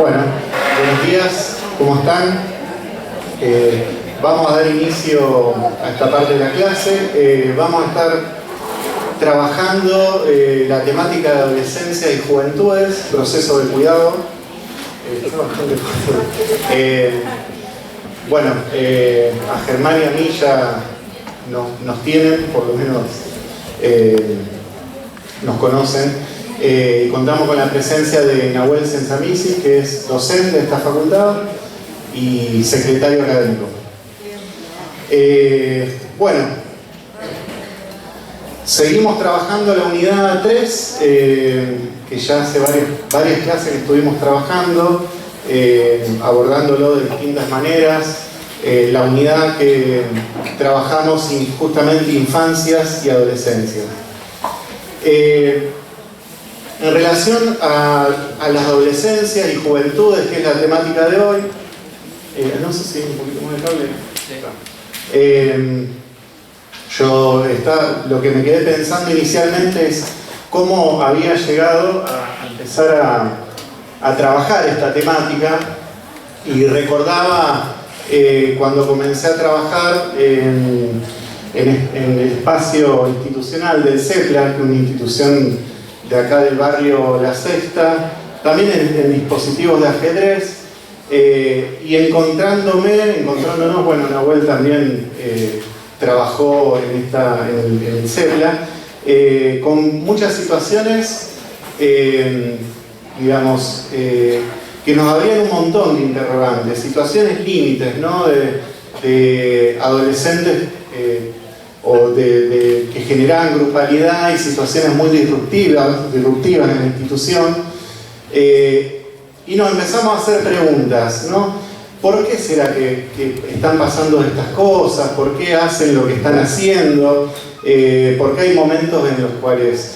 Bueno, buenos días, ¿cómo están? Vamos a dar inicio a esta parte de la clase. Vamos a estar trabajando la temática de adolescencia y juventudes, proceso de cuidado. Bueno, a Germán y a mí ya nos tienen, por lo menos nos conocen. Contamos con la presencia de Nahuel Sensamisi, que es docente de esta facultad y secretario académico. Bueno, seguimos trabajando la unidad 3, que ya hace varias clases que estuvimos trabajando, abordándolo de distintas maneras. La unidad que trabajamos justamente infancias y adolescencia. En relación a las adolescencias y juventudes, que es la temática de hoy, no sé si un poquito más de cable. Lo que me quedé pensando inicialmente es cómo había llegado a empezar a trabajar esta temática, y recordaba cuando comencé a trabajar en el espacio institucional del CEPLA, que es una institución de acá del barrio La Sexta, también en dispositivos de ajedrez, y encontrándonos, bueno, Nahuel también trabajó en el CEPLA, con muchas situaciones, digamos, que nos abrían un montón de interrogantes, situaciones límites, ¿no? de adolescentes que generaban grupalidad y situaciones muy disruptivas en la institución, y nos empezamos a hacer preguntas, ¿no? ¿Por qué será que están pasando estas cosas? ¿Por qué hacen lo que están haciendo? ¿Por qué hay momentos en los cuales,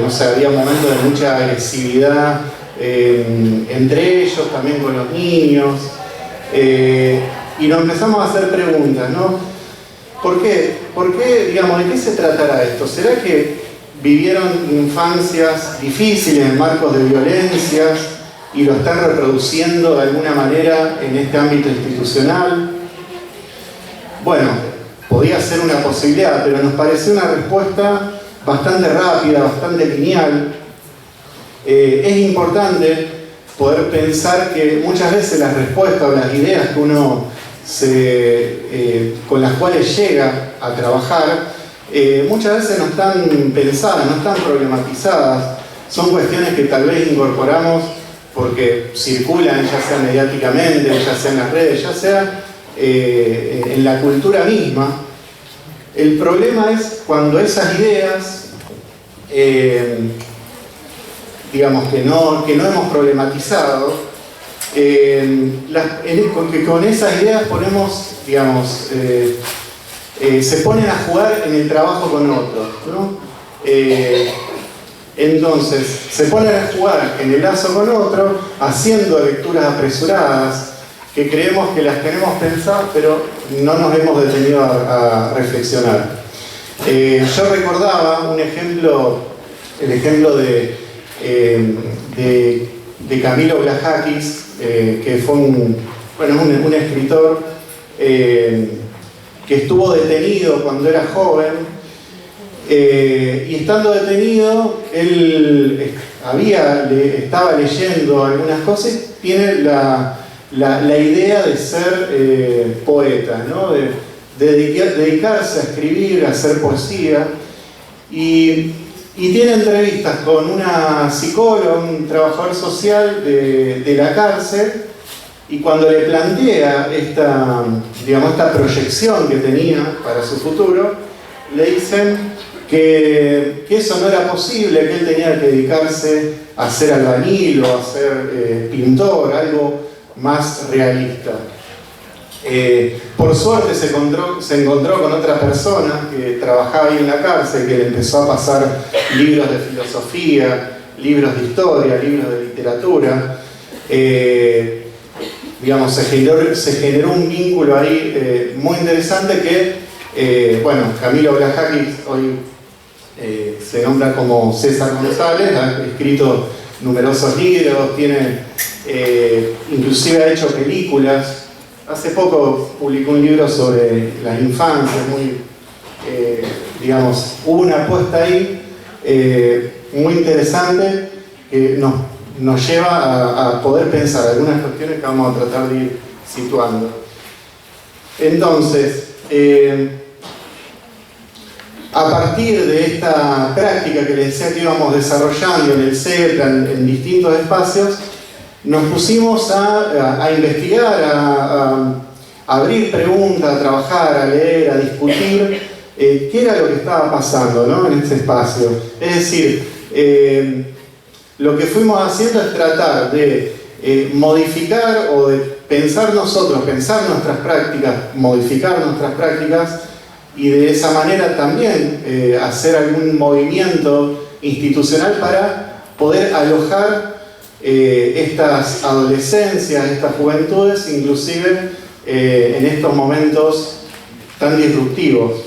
no sé, había momentos de mucha agresividad entre ellos, también con los niños? Y nos empezamos a hacer preguntas, ¿no? ¿Por qué, digamos, de qué se tratará esto? ¿Será que vivieron infancias difíciles en marcos de violencias y lo están reproduciendo de alguna manera en este ámbito institucional? Bueno, podía ser una posibilidad, pero nos pareció una respuesta bastante rápida, bastante lineal. Es importante poder pensar que muchas veces las respuestas o las ideas que uno con las cuales llega a trabajar, muchas veces no están pensadas, no están problematizadas. Son cuestiones que tal vez incorporamos porque circulan, ya sea mediáticamente, ya sea en las redes, ya sea en la cultura misma. El problema es cuando esas ideas, digamos, que no hemos problematizado, con esas ideas ponemos, digamos, se ponen a jugar en el trabajo con otros, ¿no? Entonces, se ponen a jugar en el lazo con otro, haciendo lecturas apresuradas, que creemos que las tenemos pensadas, pero no nos hemos detenido a reflexionar. Yo recordaba el ejemplo de Camilo Blajakis, que fue un escritor que estuvo detenido cuando era joven, y estando detenido él estaba leyendo algunas cosas y tiene la idea de ser poeta, ¿no? de dedicarse a escribir, a hacer poesía, y tiene entrevistas con una psicóloga, un trabajador social de la cárcel, y cuando le plantea esta proyección que tenía para su futuro, le dicen que eso no era posible, que él tenía que dedicarse a ser albañil o a ser pintor, algo más realista. Por suerte se encontró con otra persona que trabajaba ahí en la cárcel, que le empezó a pasar libros de filosofía, libros de historia, libros de literatura. Digamos, se generó un vínculo ahí muy interesante que, bueno, Camilo Blajakis hoy se nombra como César González, ha escrito numerosos libros, tiene inclusive ha hecho películas. Hace poco publicó un libro sobre las infancias, digamos, hubo una apuesta ahí muy interesante que nos lleva a poder pensar algunas cuestiones que vamos a tratar de ir situando. Entonces, a partir de esta práctica que les decía que íbamos desarrollando en el CEPLA, en distintos espacios, nos pusimos a investigar, a abrir preguntas, a trabajar, a leer, a discutir qué era lo que estaba pasando, ¿no?, en este espacio. Es decir, lo que fuimos haciendo es tratar de modificar o de pensar nosotros, pensar nuestras prácticas, modificar nuestras prácticas y de esa manera también hacer algún movimiento institucional para poder alojar estas adolescencias, estas juventudes, inclusive en estos momentos tan disruptivos.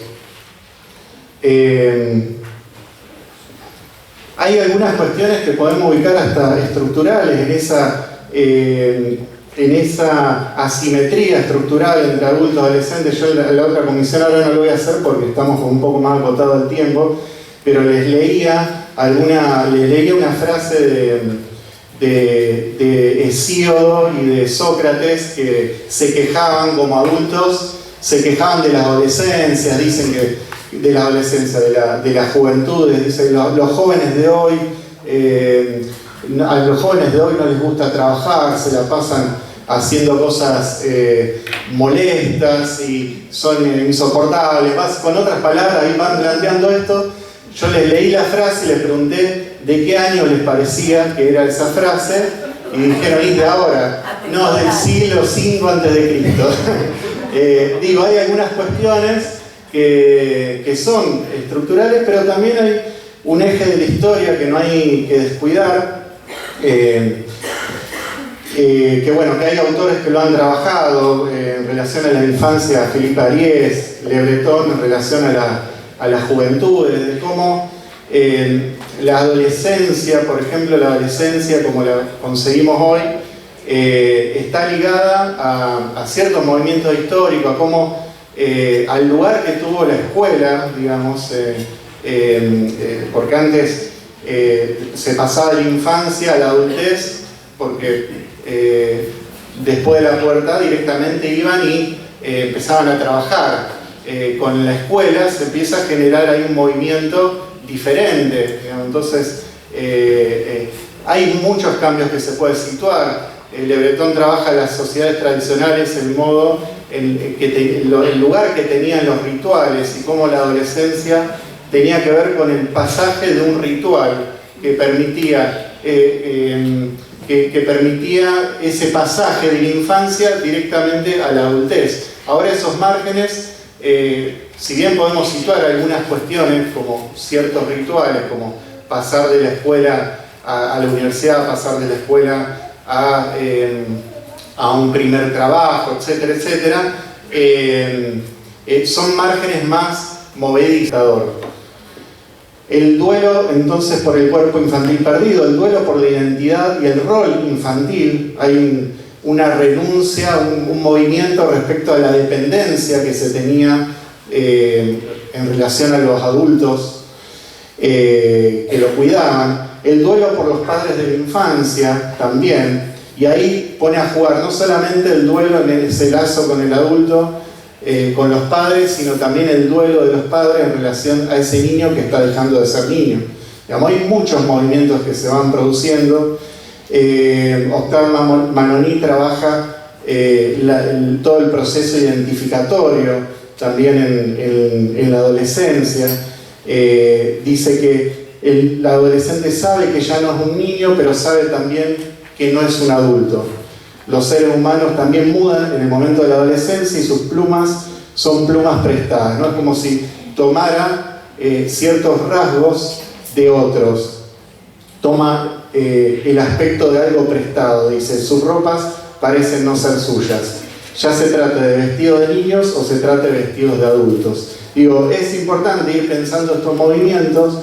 Hay algunas cuestiones que podemos ubicar hasta estructurales en esa asimetría estructural entre adultos y adolescentes. Yo en la otra comisión ahora no lo voy a hacer porque estamos un poco más agotados el tiempo, pero les leía una frase de Hesíodo y de Sócrates, que se quejaban como adultos, se quejaban de las adolescencias, dicen que de la adolescencia, de la juventud, dicen los jóvenes de hoy, a los jóvenes de hoy no les gusta trabajar, se la pasan haciendo cosas molestas y son insoportables. Con otras palabras, ahí van planteando esto. Yo les leí la frase y les pregunté de qué año les parecía que era esa frase y dijeron, ¿y de ahora? No, del siglo V a.C. Digo, hay algunas cuestiones que son estructurales, pero también hay un eje de la historia que no hay que descuidar, que bueno, que hay autores que lo han trabajado en relación a la infancia, Philippe Ariès, Le Breton, en relación a las juventudes, de cómo la adolescencia, por ejemplo, la adolescencia como la conseguimos hoy, está ligada a ciertos movimientos históricos, a cómo al lugar que tuvo la escuela, digamos, porque antes se pasaba de la infancia a la adultez, porque después de la pubertad directamente iban y empezaban a trabajar. Con la escuela se empieza a generar ahí un movimiento diferente, digamos. Entonces hay muchos cambios que se pueden situar. Le Breton trabaja en las sociedades tradicionales, el modo, el lugar que tenían los rituales y cómo la adolescencia tenía que ver con el pasaje de un ritual que permitía ese pasaje de la infancia directamente a la adultez. Ahora esos márgenes, si bien podemos situar algunas cuestiones como ciertos rituales, como pasar de la escuela a la universidad, pasar de la escuela a un primer trabajo, etcétera, etcétera, son márgenes más movedizadores. El duelo entonces por el cuerpo infantil perdido, el duelo por la identidad y el rol infantil, hay una renuncia, un movimiento respecto a la dependencia que se tenía en relación a los adultos que lo cuidaban. El duelo por los padres de la infancia también, y ahí pone a jugar no solamente el duelo en ese lazo con el adulto, con los padres, sino también el duelo de los padres en relación a ese niño que está dejando de ser niño. Digamos, hay muchos movimientos que se van produciendo. Octave Manoni trabaja todo el proceso identificatorio también en la adolescencia. Dice que el adolescente sabe que ya no es un niño, pero sabe también que no es un adulto. Los seres humanos también mudan en el momento de la adolescencia y sus plumas son plumas prestadas, ¿no? Es como si tomara ciertos rasgos de otros. Toma el aspecto de algo prestado, dice, sus ropas parecen no ser suyas. Ya se trata de vestidos de niños o se trata de vestidos de adultos. Digo, es importante ir pensando estos movimientos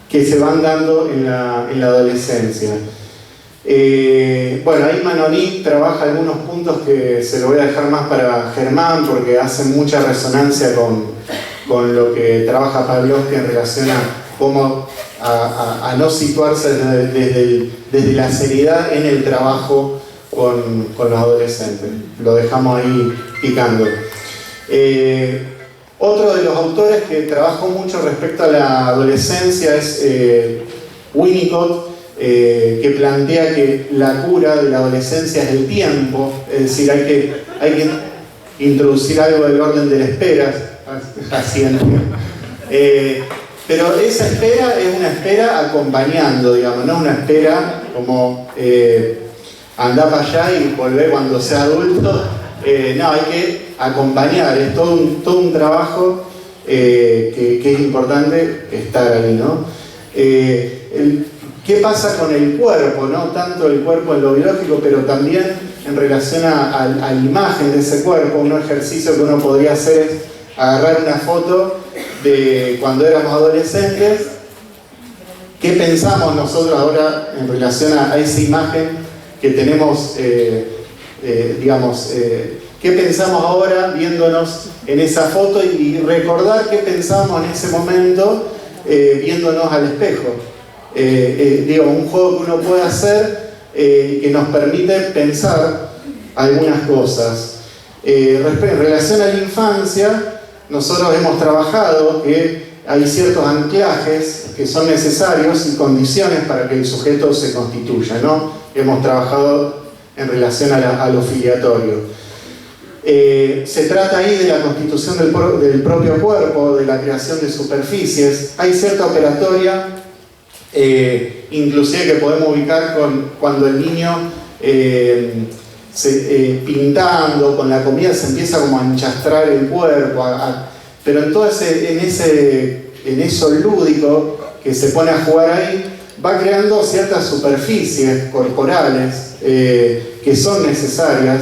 que se van dando en la adolescencia. Bueno, ahí Manoni trabaja algunos puntos que se lo voy a dejar más para Germán, porque hacen mucha resonancia con lo que trabaja Pavlovsky en relación a cómo a no situarse desde la seriedad en el trabajo con los adolescentes. Lo dejamos ahí picando. Otro de los autores que trabajó mucho respecto a la adolescencia es Winnicott, que plantea que la cura de la adolescencia es el tiempo, es decir, hay que introducir algo del orden de la espera, pero esa espera es una espera acompañando, digamos, no una espera como andá para allá y volver cuando sea adulto. No, hay que acompañar, es todo un trabajo que es importante estar ahí, ¿no? ¿Qué pasa con el cuerpo, ¿no? Tanto el cuerpo en lo biológico, pero también en relación a la imagen de ese cuerpo. Un ejercicio que uno podría hacer es agarrar una foto de cuando éramos adolescentes. ¿Qué pensamos nosotros ahora en relación a esa imagen que tenemos, qué pensamos ahora viéndonos en esa foto y recordar qué pensamos en ese momento viéndonos al espejo? Un juego que uno puede hacer que nos permite pensar algunas cosas. En relación a la infancia, nosotros hemos trabajado que hay ciertos anclajes que son necesarios y condiciones para que el sujeto se constituya, ¿no? Hemos trabajado en relación a lo filiatorio. Se trata ahí de la constitución del propio cuerpo, de la creación de superficies. Hay cierta operatoria, inclusive que podemos ubicar cuando el niño pintando con la comida se empieza como a enchastrar el cuerpo, pero en todo en eso lúdico que se pone a jugar ahí, va creando ciertas superficies corporales que son necesarias.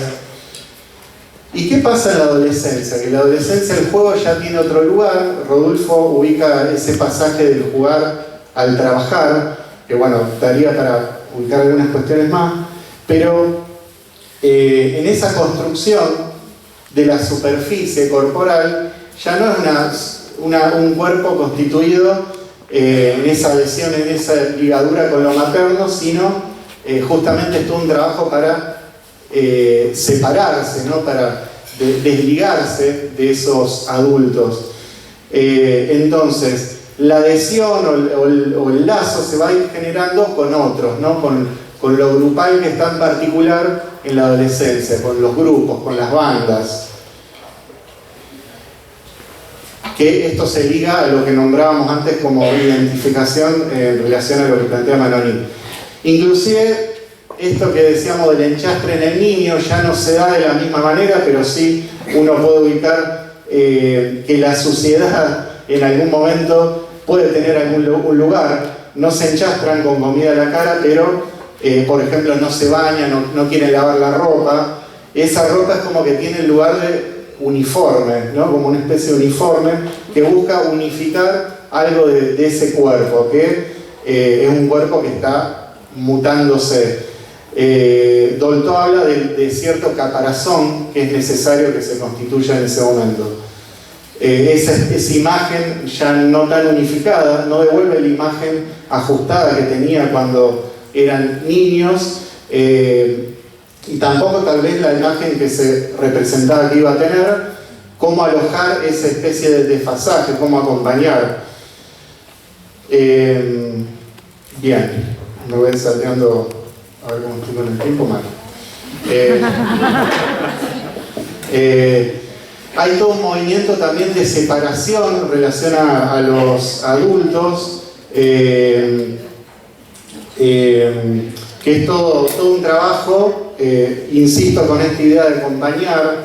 ¿Y qué pasa en la adolescencia? Que en la adolescencia el juego ya tiene otro lugar. Rodulfo ubica ese pasaje del jugar al trabajar, que bueno, daría para ubicar algunas cuestiones más, pero en esa construcción de la superficie corporal ya no es un cuerpo constituido en esa adhesión, en esa ligadura con lo materno, sino justamente es todo un trabajo para separarse, ¿no? Para desligarse de esos adultos. Entonces, la adhesión o el lazo se va a ir generando con otros, ¿no? Con lo grupal que está en particular en la adolescencia, con los grupos, con las bandas. Que esto se liga a lo que nombrábamos antes como identificación en relación a lo que plantea Manoni. Inclusive, esto que decíamos del enchastre en el niño ya no se da de la misma manera, pero sí uno puede ubicar que la suciedad en algún momento puede tener algún lugar. No se enchastran con comida en la cara, pero por ejemplo no se bañan, no quieren lavar la ropa. Esa ropa es como que tiene el lugar de uniforme, ¿no? Como una especie de uniforme que busca unificar algo de ese cuerpo, que es un cuerpo que está mutándose. Dolto habla de cierto caparazón que es necesario que se constituya en ese momento. Esa imagen ya no tan unificada no devuelve la imagen ajustada que tenía cuando eran niños, y tampoco tal vez la imagen que se representaba que iba a tener, cómo alojar esa especie de desfasaje, cómo acompañar. Bien, me voy salteando. A ver cómo estoy con el tiempo, mal. Hay todo un movimiento también de separación en relación a los adultos, que es todo un trabajo, insisto con esta idea de acompañar,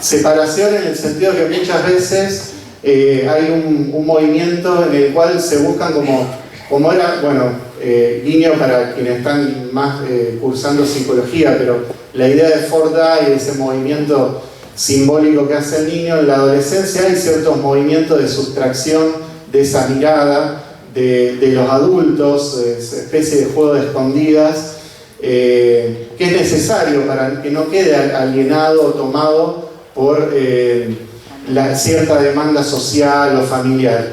separación en el sentido que muchas veces hay un movimiento en el cual se buscan como era, bueno, guiño para quienes están más cursando psicología, pero la idea de Ford y ese movimiento simbólico que hace el niño en la adolescencia, hay ciertos movimientos de sustracción de esa mirada de los adultos, esa especie de juego de escondidas, que es necesario para que no quede alienado o tomado por cierta demanda social o familiar.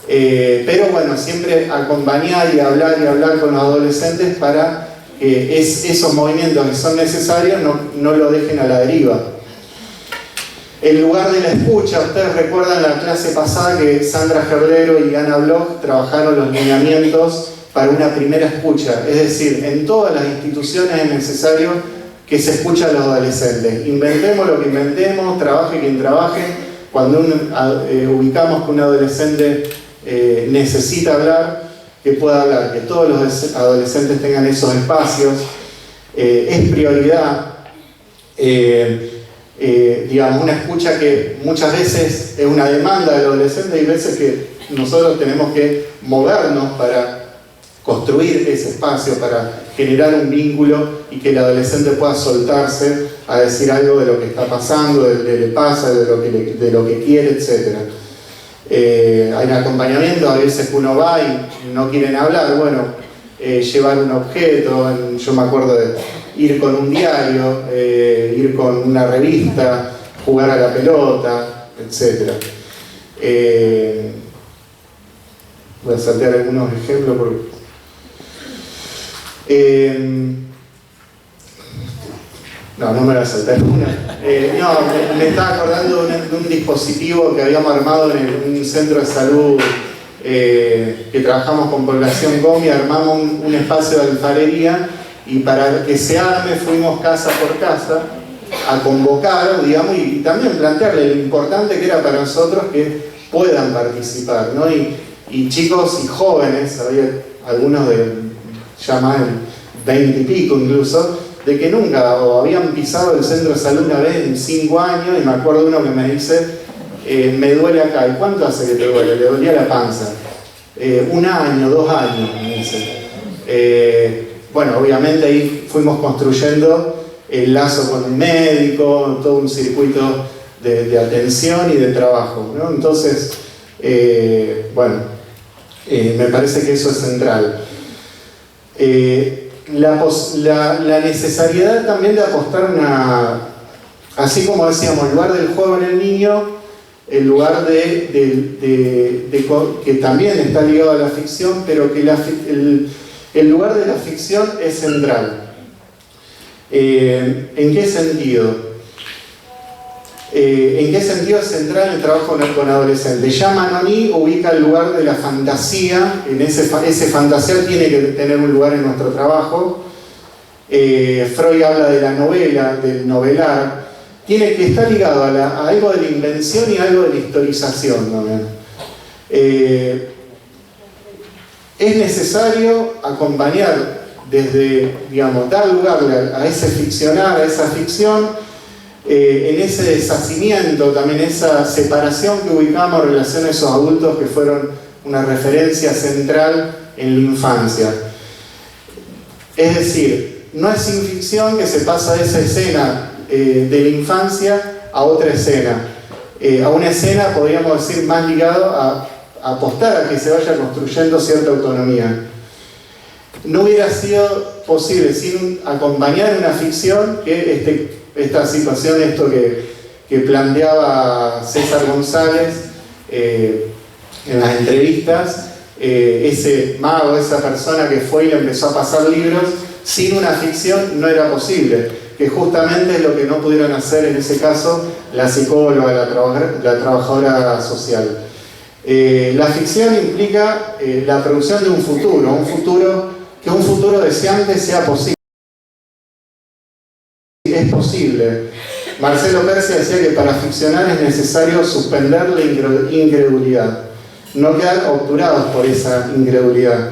Pero bueno, siempre acompañar y hablar con los adolescentes para que esos movimientos que son necesarios no lo dejen a la deriva. El lugar de la escucha, ustedes recuerdan la clase pasada que Sandra Gerlero y Ana Bloch trabajaron los lineamientos para una primera escucha, es decir, en todas las instituciones es necesario que se escuche a los adolescentes. Inventemos lo que inventemos, trabaje quien trabaje, cuando ubicamos que un adolescente necesita hablar, que pueda hablar, que todos los adolescentes tengan esos espacios, es prioridad. Digamos, una escucha que muchas veces es una demanda del adolescente y veces que nosotros tenemos que movernos para construir ese espacio, para generar un vínculo y que el adolescente pueda soltarse a decir algo de lo que está pasando, de lo que le pasa, de lo que quiere, etc. Hay un acompañamiento, a veces que uno va y no quieren hablar, bueno, llevar un objeto, yo me acuerdo de ir con un diario, ir con una revista, jugar a la pelota, etc. Voy a saltear algunos ejemplos porque... no me voy a saltar una. Me estaba acordando de un dispositivo que habíamos armado en un centro de salud que trabajamos con población GOMI, armamos un espacio de alfarería y para que se arme fuimos casa por casa a convocar, digamos, y también plantearle lo importante que era para nosotros que puedan participar, ¿no? Y chicos y jóvenes, había algunos de ya más de 20 y pico incluso, de que nunca o habían pisado el centro de salud una vez en 5 años, y me acuerdo de uno que me dice, me duele acá. ¿Y cuánto hace que te duele? Le dolía la panza. 1 año, 2 años, me dice. Bueno, obviamente ahí fuimos construyendo el lazo con el médico, todo un circuito de atención y de trabajo, ¿no? Entonces, bueno, me parece que eso es central. La necesariedad también de apostar así como decíamos, el lugar del juego en el niño, el lugar que también está ligado a la ficción, pero que el lugar de la ficción es central. ¿En qué sentido? ¿En qué sentido es central el trabajo con adolescentes? Ya Manoni ubica el lugar de la fantasía, ese fantasear tiene que tener un lugar en nuestro trabajo. Freud habla de la novela, del novelar, tiene que estar ligado a algo de la invención y algo de la historización, ¿no? Es necesario acompañar desde, digamos, dar lugar a ese ficcionar, a esa ficción, en ese deshacimiento, también esa separación que ubicamos en relación a esos adultos que fueron una referencia central en la infancia. Es decir, no es sin ficción que se pasa de esa escena de la infancia a otra escena, a una escena, podríamos decir, más ligado a apostar a que se vaya construyendo cierta autonomía. No hubiera sido posible sin acompañar una ficción que esta situación, esto que planteaba César González en las entrevistas, ese mago, esa persona que fue y le empezó a pasar libros, sin una ficción no era posible, que justamente es lo que no pudieron hacer en ese caso la psicóloga, la trabajadora social. La ficción implica la producción de un futuro, que un futuro deseante sea posible. Es posible. Marcelo Persia decía que para ficcionar es necesario suspender la incredulidad, no quedar obturados por esa incredulidad.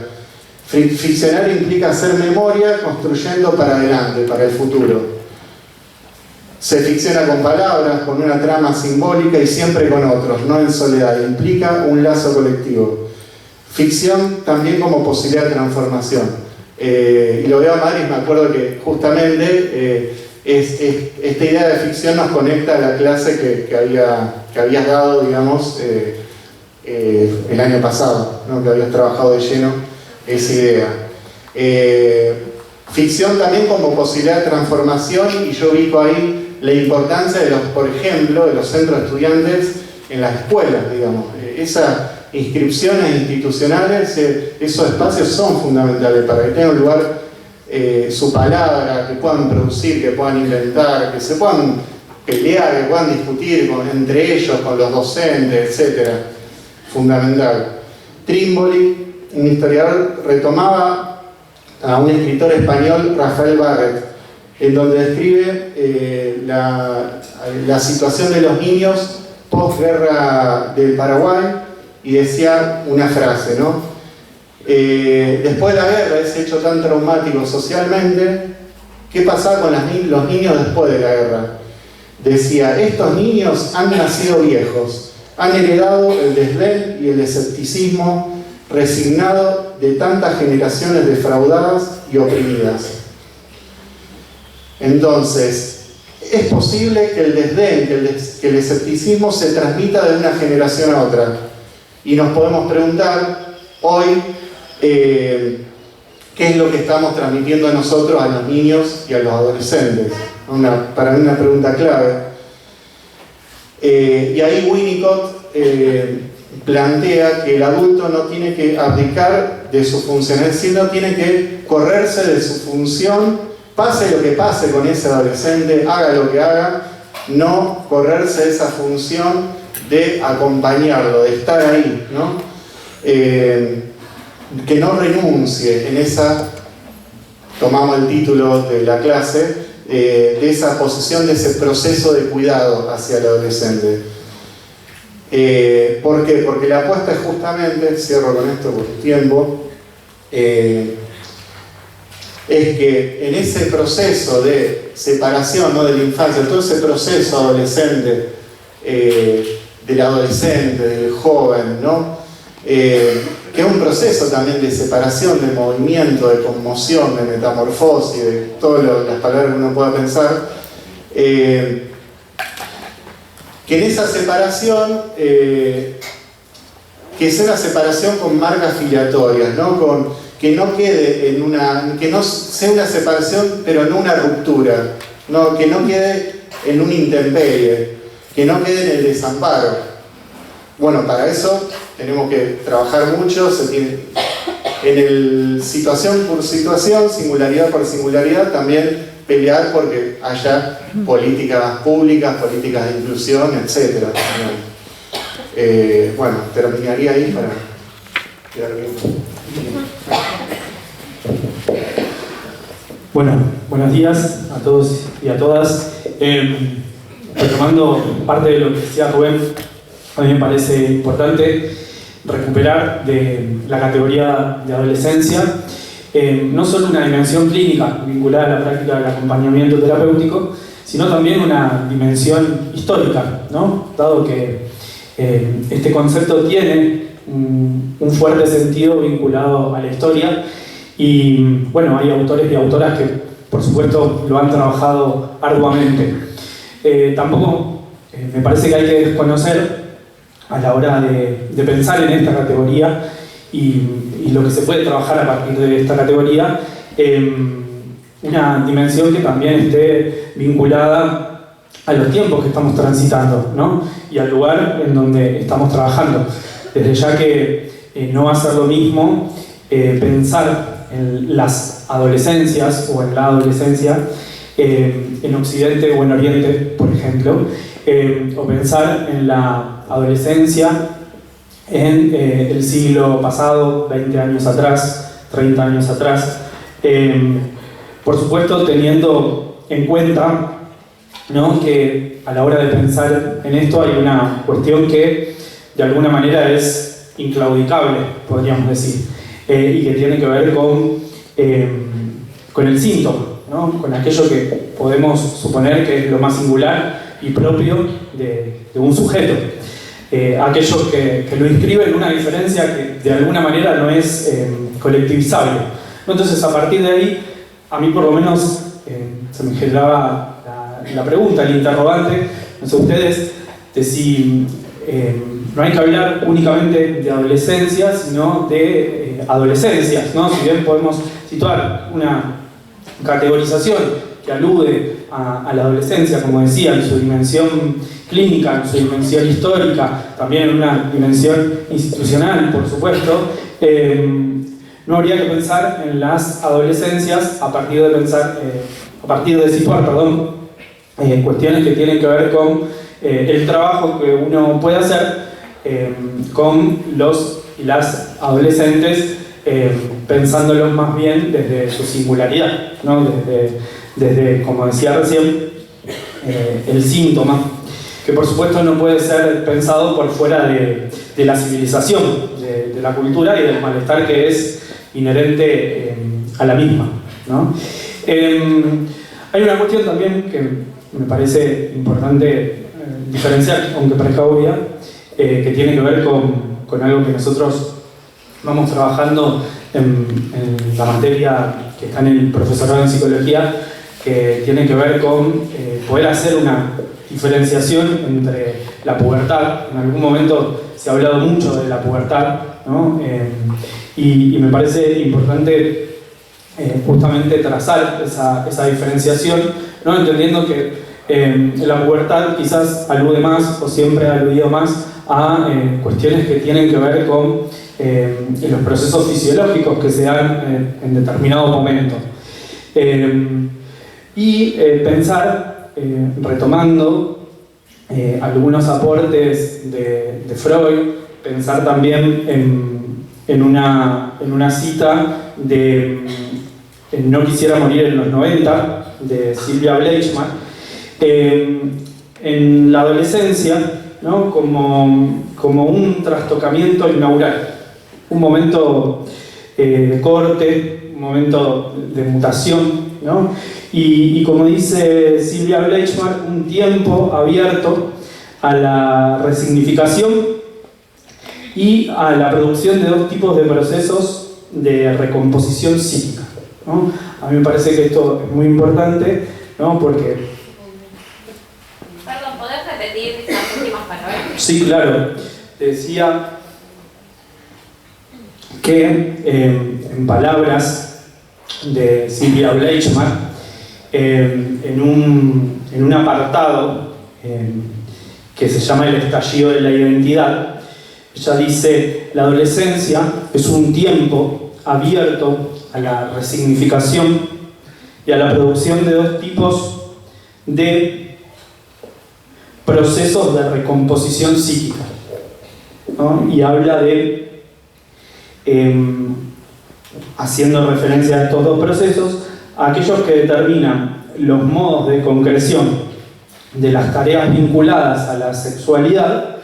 Ficcionar implica hacer memoria construyendo para adelante, para el futuro. Se ficciona con palabras, con una trama simbólica y siempre con otros, no en soledad, implica un lazo colectivo. Ficción también como posibilidad de transformación. Y lo veo a Maris, me acuerdo que justamente esta idea de ficción nos conecta a la clase que habías dado, digamos, el año pasado, ¿no? Que habías trabajado de lleno esa idea. Ficción también como posibilidad de transformación, y yo ubico ahí la importancia de por ejemplo, de los centros de estudiantes en las escuelas, digamos. Esas inscripciones institucionales, esos espacios son fundamentales para que tenga un lugar su palabra, que puedan producir, que puedan inventar, que se puedan pelear, que puedan discutir entre ellos, con los docentes, etc. Fundamental. Trimboli, un historiador, retomaba a un escritor español, Rafael Barret, en donde describe la situación de los niños posguerra del Paraguay, y decía una frase, ¿no? Después de la guerra, ese hecho tan traumático socialmente, ¿qué pasaba con los niños después de la guerra? Decía, estos niños han nacido viejos, han heredado el desdén y el escepticismo resignado de tantas generaciones defraudadas y oprimidas. Entonces, es posible que el desdén, que el escepticismo se transmita de una generación a otra. Y nos podemos preguntar hoy qué es lo que estamos transmitiendo a nosotros, a los niños y a los adolescentes. Para mí una pregunta clave. Y ahí Winnicott plantea que el adulto no tiene que abdicar de su función, es decir, no tiene que correrse de su función, pase lo que pase con ese adolescente, haga lo que haga, no correrse de esa función de acompañarlo, de estar ahí, ¿no? Que no renuncie en esa, tomamos el título de la clase, de esa posición, de ese proceso de cuidado hacia el adolescente. ¿Por qué? Porque la apuesta es justamente, cierro con esto por tiempo, es que en ese proceso de separación, ¿no?, de la infancia, todo ese proceso adolescente, del adolescente, del joven, ¿no?, que es un proceso también de separación, de movimiento, de conmoción, de metamorfosis, de todas las palabras que uno pueda pensar, que en esa separación, que sea una separación con marcas filiatorias, ¿no? Que no quede en que no sea una separación, pero no una ruptura, ¿no? Que no quede en un intemperie, que no quede en el desamparo. Bueno, para eso tenemos que trabajar mucho, en el situación por situación, singularidad por singularidad, también pelear porque haya políticas públicas, políticas de inclusión, etc. Bueno, terminaría ahí para quedar bien. Bueno, buenos días a todos y a todas. Retomando parte de lo que decía Rubén, a mí me parece importante recuperar de la categoría de adolescencia no solo una dimensión clínica vinculada a la práctica del acompañamiento terapéutico, sino también una dimensión histórica, ¿no? Dado que este concepto tiene un fuerte sentido vinculado a la historia, y bueno, hay autores y autoras que por supuesto lo han trabajado arduamente. Tampoco me parece que hay que desconocer a la hora de pensar en esta categoría y lo que se puede trabajar a partir de esta categoría, una dimensión que también esté vinculada a los tiempos que estamos transitando, ¿no? Y al lugar en donde estamos trabajando. Desde ya que no va a ser lo mismo pensar en las adolescencias o en la adolescencia en Occidente o en Oriente, por ejemplo, o pensar en la adolescencia en el siglo pasado, 20 años atrás, 30 años atrás, por supuesto teniendo en cuenta, ¿no?, que a la hora de pensar en esto hay una cuestión que de alguna manera es inclaudicable, podríamos decir, y que tiene que ver con el síntoma, ¿no?, con aquello que podemos suponer que es lo más singular y propio de un sujeto. Aquellos que lo inscriben en una diferencia que de alguna manera no es colectivizable. Entonces, a partir de ahí, a mí por lo menos se me generaba la pregunta, el interrogante, no sé ustedes, de si no hay que hablar únicamente de adolescencia, sino de adolescencias, ¿no? Si bien podemos situar una categorización que alude a la adolescencia, como decía, en su dimensión clínica, en su dimensión histórica, también en una dimensión institucional, por supuesto, no habría que pensar en las adolescencias a partir de situar, cuestiones que tienen que ver con el trabajo que uno puede hacer con los y las adolescentes, pensándolos más bien desde su singularidad, ¿no? Desde, como decía recién, el síntoma, que por supuesto no puede ser pensado por fuera de la civilización, de la cultura y del malestar que es inherente a la misma, ¿no? Hay una cuestión también que me parece importante diferenciar, aunque parezca obvia, que tiene que ver con algo que nosotros vamos trabajando en la materia que está en el profesorado en psicología, que tiene que ver con poder hacer una diferenciación entre la pubertad. En algún momento se ha hablado mucho de la pubertad, ¿no? Y me parece importante justamente trazar esa diferenciación, ¿no? Entendiendo que la pubertad quizás alude más, o siempre ha aludido más, a cuestiones que tienen que ver con los procesos fisiológicos que se dan en determinado momento. Pensar, retomando algunos aportes de Freud, pensar también en una cita de No quisiera morir en los 90, de Sylvia Bleichmann, en la adolescencia, ¿no? como un trastocamiento inaugural, un momento de corte, un momento de mutación, ¿no? Y como dice Sylvia Bleichmann, un tiempo abierto a la resignificación y a la producción de dos tipos de procesos de recomposición psíquica, ¿no? A mí me parece que esto es muy importante, ¿no? Porque... Perdón, ¿podés repetir las últimas palabras? Sí, claro. Decía que en palabras de Sylvia Bleichmann, en un apartado que se llama El estallido de la identidad, ella dice: la adolescencia es un tiempo abierto a la resignificación y a la producción de dos tipos de procesos de recomposición psíquica, ¿no? Y habla de, haciendo referencia a estos dos procesos, a aquellos que determinan los modos de concreción de las tareas vinculadas a la sexualidad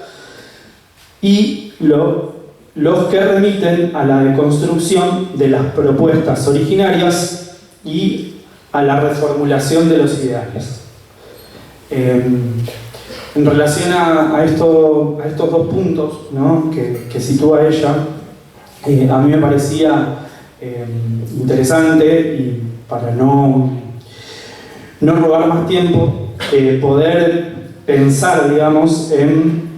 y los que remiten a la deconstrucción de las propuestas originarias y a la reformulación de los ideales. En relación a estos dos puntos, ¿no? que sitúa ella, a mí me parecía interesante, y para no robar más tiempo, poder pensar, digamos, en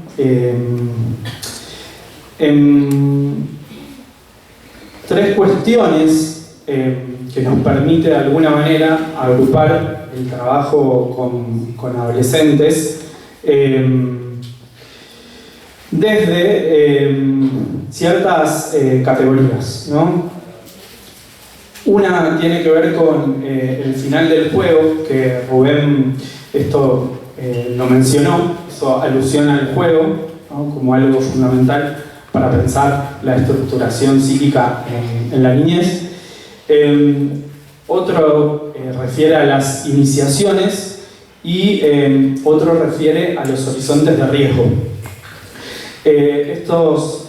tres cuestiones que nos permite de alguna manera agrupar el trabajo con adolescentes desde ciertas categorías, ¿no? Una tiene que ver con el final del juego, que Rubén esto lo mencionó, hizo alusión al juego, ¿no? Como algo fundamental para pensar la estructuración psíquica en la niñez. Otro refiere a las iniciaciones y otro refiere a los horizontes de riesgo. Estos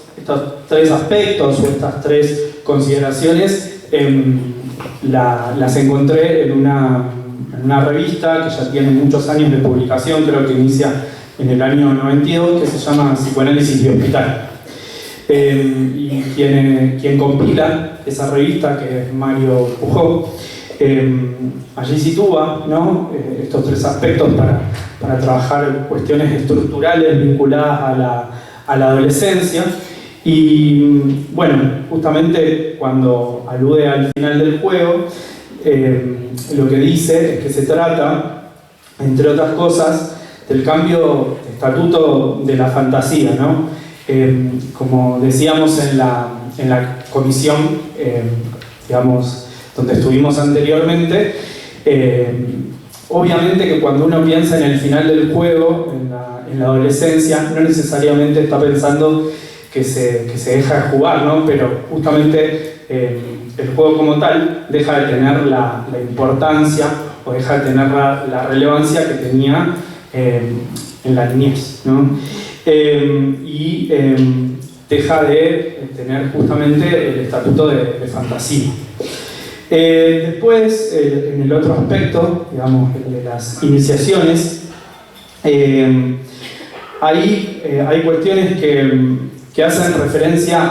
tres aspectos o estas tres consideraciones las encontré en una revista que ya tiene muchos años de publicación, creo que inicia en el año 92, que se llama Psicoanálisis y Hospital. Y quien compila esa revista, que es Mario Pujol, Allí sitúa, ¿no?, estos tres aspectos para trabajar cuestiones estructurales vinculadas a la adolescencia. Y bueno, justamente cuando alude al final del juego, lo que dice es que se trata, entre otras cosas, del cambio de estatuto de la fantasía, ¿no? Como decíamos en la comisión, digamos, donde estuvimos anteriormente, obviamente que cuando uno piensa en el final del juego, en la adolescencia, no necesariamente está pensando que se deja de jugar, ¿no? Pero justamente el juego como tal deja de tener la importancia o deja de tener la relevancia que tenía en la niñez, ¿no? Y deja de tener justamente el estatuto de fantasía. Después, en el otro aspecto, digamos, el de las iniciaciones, ahí hay cuestiones que hacen referencia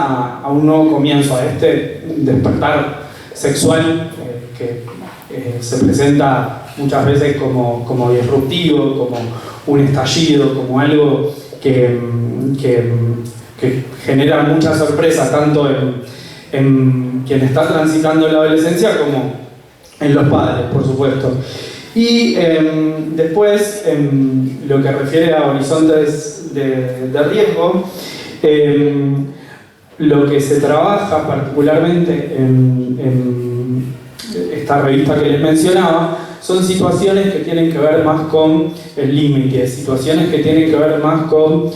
a un nuevo comienzo, a este despertar sexual que se presenta muchas veces como disruptivo, como un estallido, como algo que genera mucha sorpresa tanto en quien está transitando la adolescencia como en los padres, por supuesto. Y después, en lo que refiere a horizontes de riesgo, lo que se trabaja particularmente en esta revista que les mencionaba son situaciones que tienen que ver más con el límite, situaciones que tienen que ver más con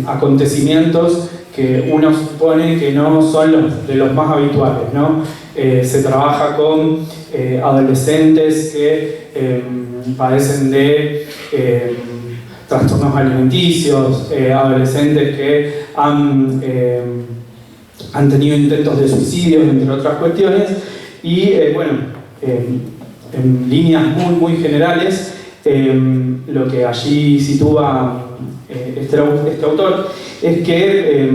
acontecimientos que uno supone que no son de los más habituales, ¿no? Se trabaja con adolescentes que padecen de trastornos alimenticios, adolescentes que han tenido intentos de suicidio, entre otras cuestiones, y bueno, en líneas muy generales, lo que allí sitúa este autor es que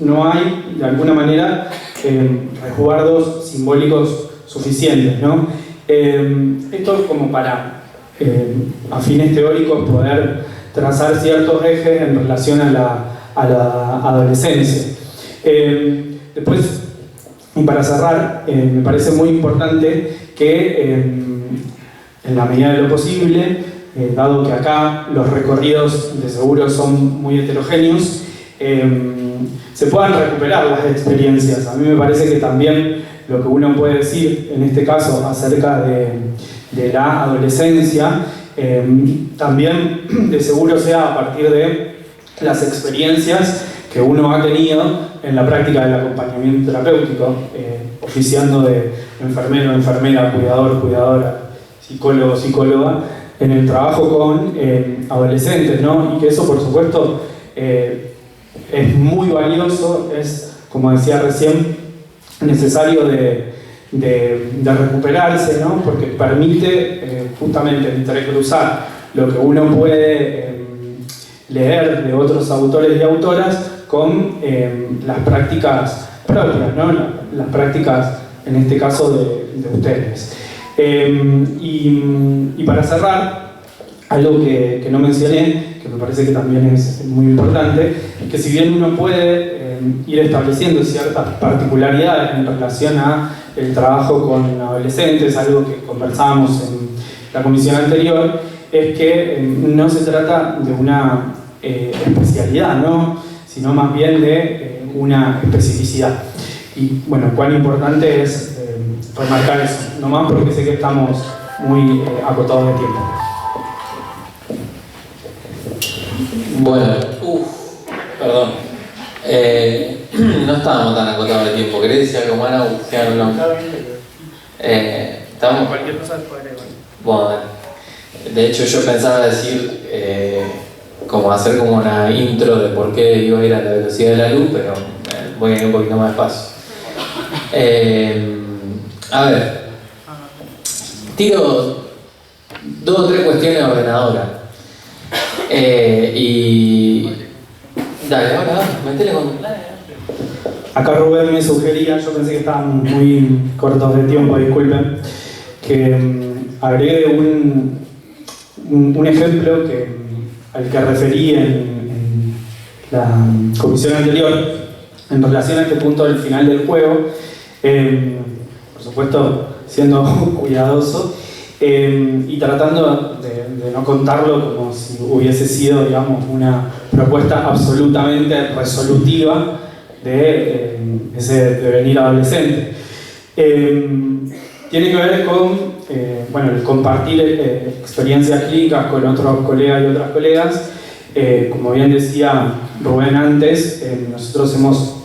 no hay, de alguna manera, resguardos simbólicos suficientes, ¿no? Esto es como para, a fines teóricos, poder trazar ciertos ejes en relación a la adolescencia. Después, y para cerrar, me parece muy importante que, en la medida de lo posible, dado que acá los recorridos de seguro son muy heterogéneos, se puedan recuperar las experiencias. A mí me parece que también lo que uno puede decir, en este caso, acerca de la adolescencia, también de seguro sea a partir de las experiencias que uno ha tenido en la práctica del acompañamiento terapéutico, oficiando de enfermero, enfermera, cuidador, cuidadora, psicólogo, psicóloga, en el trabajo con adolescentes, ¿no? Y que eso, por supuesto, es muy valioso, es, como decía recién, necesario de recuperarse, ¿no? Porque permite justamente entrecruzar lo que uno puede leer de otros autores y autoras con las prácticas propias, ¿no? Las prácticas, en este caso, de ustedes. Y para cerrar, algo que no mencioné, que me parece que también es muy importante, es que si bien uno puede ir estableciendo ciertas particularidades en relación a el trabajo con adolescentes, algo que conversábamos en la comisión anterior, es que no se trata de una especialidad, ¿no? Sino más bien de una especificidad. Y bueno, cuán importante es remarcar eso, nomás porque sé que estamos muy acotados de tiempo. Bueno, perdón. No estábamos tan acotados de tiempo. ¿Querés decir algo más? ¿Estamos? Cualquier cosa después de bueno, de hecho yo pensaba decir, como hacer como una intro de por qué iba a ir a la velocidad de la luz, pero voy a ir un poquito más despacio. A ver, tiro 2 o 3 cuestiones ordenadoras. Y dale, ahora, metele con... Acá Rubén me sugería, yo pensé que estábamos muy cortos de tiempo, disculpen, que agregue un ejemplo al que referí en la comisión anterior en relación a este punto del final del juego, por supuesto siendo cuidadoso y tratando de no contarlo como si hubiese sido, digamos, una propuesta absolutamente resolutiva de ese devenir adolescente. Tiene que ver con bueno, el compartir experiencias clínicas con otros colegas y otras colegas. Como bien decía Rubén antes, nosotros hemos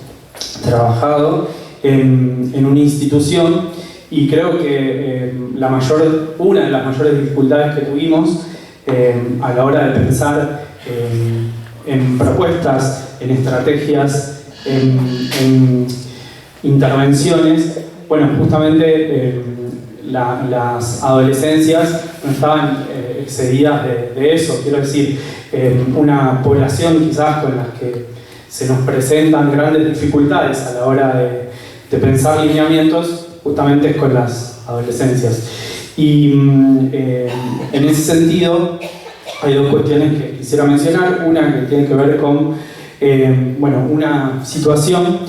trabajado en una institución y creo que una de las mayores dificultades que tuvimos a la hora de pensar en propuestas, en estrategias, en intervenciones, bueno, justamente las adolescencias no estaban excedidas de eso. Quiero decir, una población quizás con la que se nos presentan grandes dificultades a la hora de pensar lineamientos, justamente es con las adolescencias. Y en ese sentido hay dos cuestiones que quisiera mencionar. Una que tiene que ver con bueno, una situación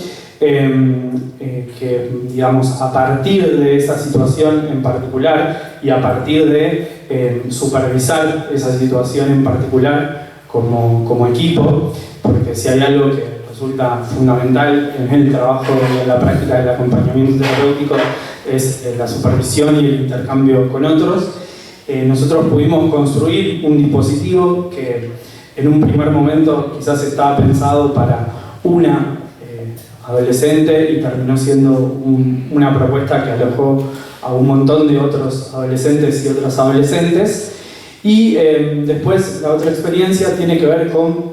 que, digamos, a partir de esa situación en particular y a partir de supervisar esa situación en particular como equipo, porque si hay algo que resulta fundamental en el trabajo y en la práctica del acompañamiento terapéutico es la supervisión y el intercambio con otros, nosotros pudimos construir un dispositivo que en un primer momento quizás estaba pensado para una adolescente y terminó siendo una propuesta que alojó a un montón de otros adolescentes y otras adolescentes. Y después la otra experiencia tiene que ver con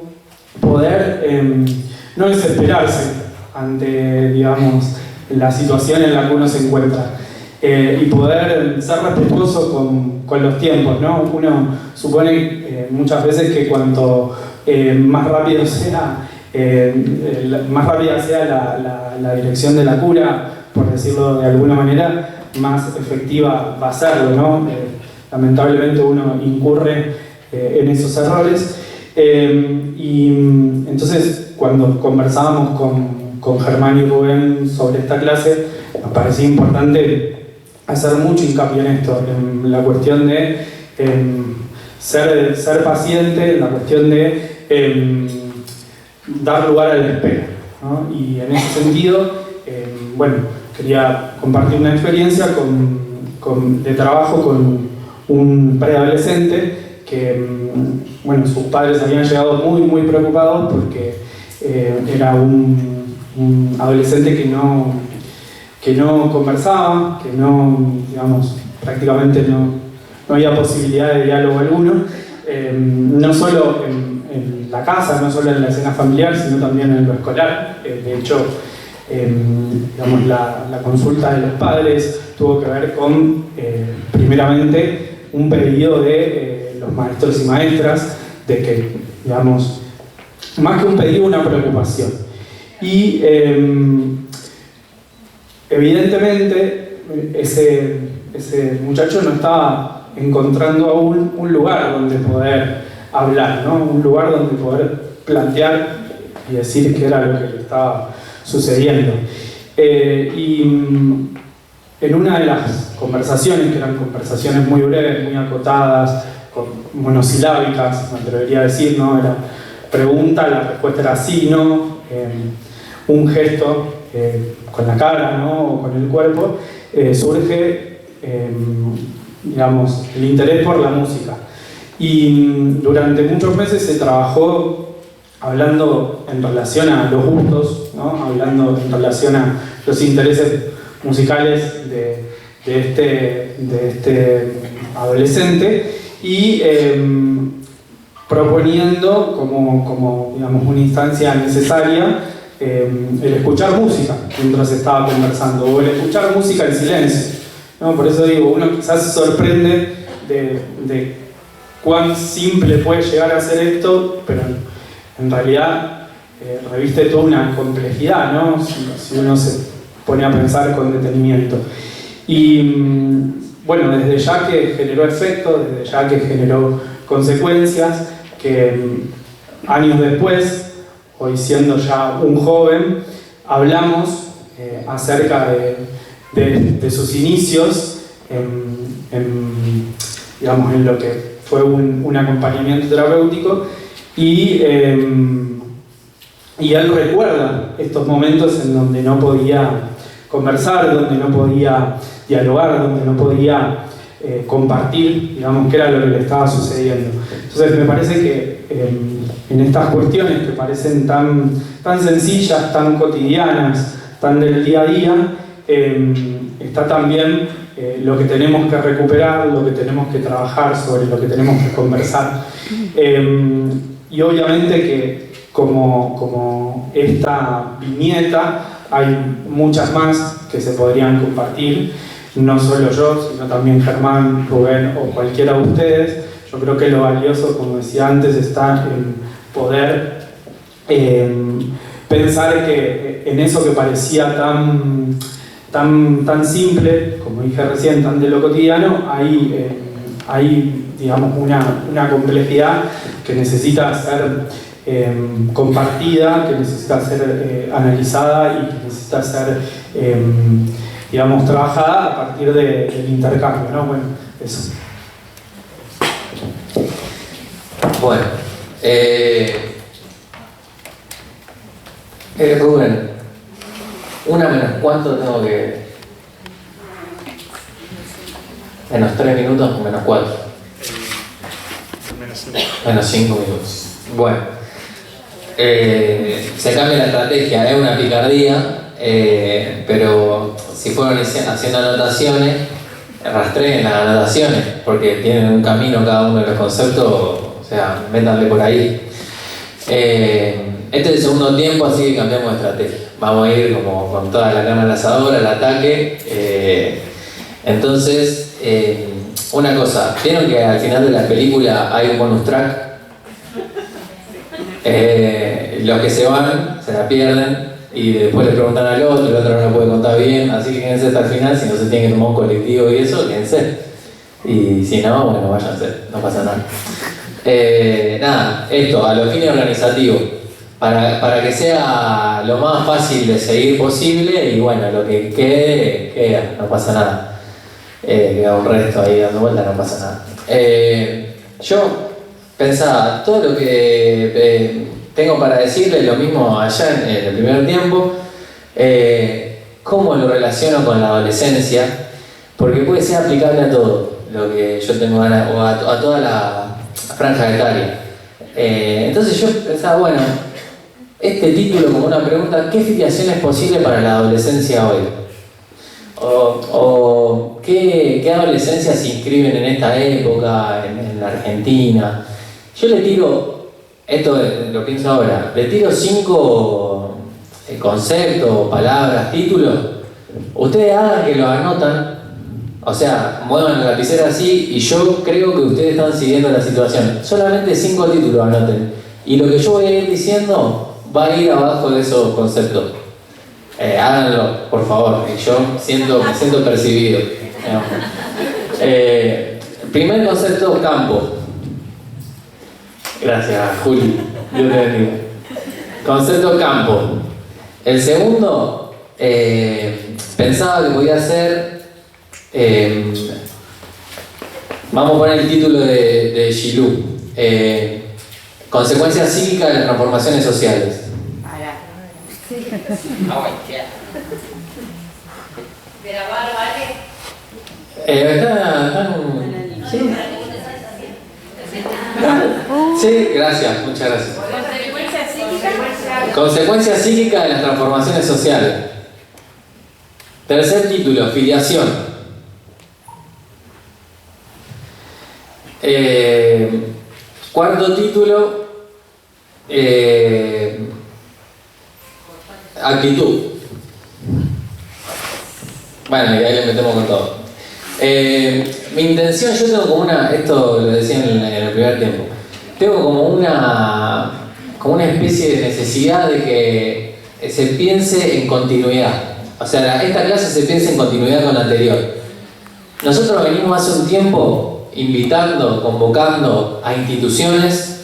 poder no desesperarse ante, digamos, la situación en la que uno se encuentra y poder ser respetuoso con los tiempos, ¿no? Uno supone muchas veces que cuanto más rápida sea la dirección de la cura, por decirlo de alguna manera, más efectiva va a serlo, ¿no? Lamentablemente uno incurre en esos errores. Y entonces, cuando conversábamos con Germán y Rubén sobre esta clase, nos parecía importante hacer mucho hincapié en esto, en la cuestión de ser paciente, en la cuestión de dar lugar a la espera, ¿no? Y en ese sentido, bueno, quería compartir una experiencia de trabajo con un preadolescente que, bueno, sus padres habían llegado muy preocupados porque era un adolescente que no conversaba, que no, digamos, prácticamente no había posibilidad de diálogo alguno, no solo en la casa, no solo en la escena familiar, sino también en lo escolar. De hecho, digamos, la consulta de los padres tuvo que ver con, primeramente, un pedido de los maestros y maestras de que, digamos, más que un pedido, una preocupación. Y evidentemente ese muchacho no estaba encontrando aún un lugar donde poder hablar, ¿no? Un lugar donde poder plantear y decir qué era lo que le estaba sucediendo. Y en una de las conversaciones, que eran conversaciones muy breves, muy acotadas, monosilábicas, me atrevería a decir, ¿no? Era pregunta, la respuesta era sí, no, un gesto con la cara, ¿no? O con el cuerpo, surge, digamos, el interés por la música. Y durante muchos meses se trabajó hablando en relación a los gustos, ¿no? Hablando en relación a los intereses musicales de este adolescente y proponiendo como digamos, una instancia necesaria el escuchar música mientras estaba conversando, o el escuchar música en silencio, ¿no? Por eso digo, uno quizás se sorprende de cuán simple puede llegar a ser esto, pero en realidad reviste toda una complejidad, ¿no? Si uno se pone a pensar con detenimiento. Y bueno, desde ya que generó efectos, desde ya que generó consecuencias, que años después, hoy siendo ya un joven, hablamos acerca de sus inicios digamos, en lo que fue un acompañamiento terapéutico, y él recuerda estos momentos en donde no podía conversar, donde no podía dialogar, donde no podía compartir, digamos, qué era lo que le estaba sucediendo. Entonces me parece que en estas cuestiones que parecen tan sencillas, tan cotidianas, tan del día a día, está también lo que tenemos que recuperar, lo que tenemos que trabajar, sobre lo que tenemos que conversar. Y obviamente que como esta viñeta hay muchas más que se podrían compartir, no solo yo, sino también Germán, Rubén o cualquiera de ustedes. Yo creo que lo valioso, como decía antes, está en poder pensar que en eso que parecía tan simple, como dije recién, tan de lo cotidiano, hay digamos, una complejidad que necesita ser compartida, que necesita ser analizada y que necesita ser, digamos, trabajada a partir del intercambio, ¿no? Bueno, eso. Bueno, Rubén, una menos cuánto tengo que... Menos 3 minutos o menos 4. Menos 5 minutos. Bueno, se cambia la estrategia, es una picardía, pero si fueron haciendo anotaciones, rastreen las anotaciones, porque tienen un camino cada uno de los conceptos, o sea, métanle por ahí. Este es el segundo tiempo, así que cambiamos de estrategia. Vamos a ir como con toda la carne al asador, al ataque. Entonces, una cosa, ¿vieron que al final de la película hay un bonus track? Los que se van, se la pierden y después le preguntan al otro, el otro no lo puede contar bien, así que quédense hasta el final. Si no se tienen que tomar un colectivo y eso, quédense. Y si no, bueno, váyanse, no pasa nada. Nada, esto, a los fines organizativos, para que sea lo más fácil de seguir posible, y bueno, lo que quede, queda, no pasa nada. Queda un resto ahí dando vueltas, no pasa nada. Yo pensaba, todo lo que tengo para decirles, lo mismo allá en el primer tiempo, cómo lo relaciono con la adolescencia, porque puede ser aplicable a todo lo que yo tengo ganas, o a toda la franja etaria. Entonces yo pensaba, bueno, este título como una pregunta, ¿qué filiación es posible para la adolescencia hoy? O ¿qué adolescencias se inscriben en esta época, en la Argentina? Yo le tiro, esto lo pienso ahora, le tiro 5 conceptos, palabras, títulos. Ustedes hagan que lo anotan, o sea, muevan la lapicera así, y yo creo que ustedes están siguiendo la situación. Solamente 5 títulos anoten, y lo que yo voy a ir diciendo va a ir abajo de esos conceptos. Háganlo, por favor, y yo me siento percibido. Primer concepto, campo. Gracias, Juli. Dios te bendiga. Concepto campo. El segundo, pensaba que podía ser... vamos a poner el título de Gilou. Consecuencias psíquicas de las transformaciones sociales. Grabar, ¿vale? Sí, gracias, muchas gracias. ¿Consecuencias psíquicas? Consecuencias psíquicas de las transformaciones sociales. Tercer título, filiación. Cuarto título, actitud. Bueno, y ahí le metemos con todo. Mi intención, yo tengo como esto lo decía en el primer tiempo, tengo como una especie de necesidad de que se piense en continuidad. O sea, esta clase se piensa en continuidad con la anterior. Nosotros venimos hace un tiempo invitando, convocando a instituciones,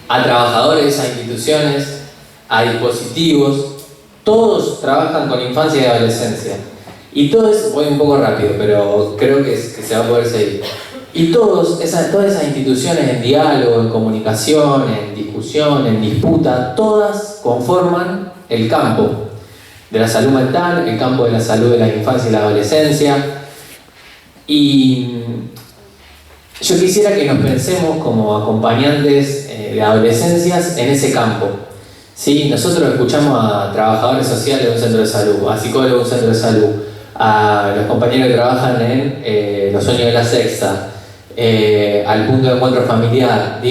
a trabajadores de esas instituciones, a dispositivos. Todos trabajan con infancia y adolescencia. Y todos, voy un poco rápido, pero creo que se va a poder seguir. Y todas esas instituciones en diálogo, en comunicación, en discusión, en disputa, todas conforman el campo de la salud mental, el campo de la salud de la infancia y la adolescencia. Y yo quisiera que nos pensemos como acompañantes de adolescencias en ese campo. ¿Sí? Nosotros escuchamos a trabajadores sociales de un centro de salud, a psicólogos de un centro de salud, a los compañeros que trabajan en los sueños de la sexta, al punto de encuentro familiar,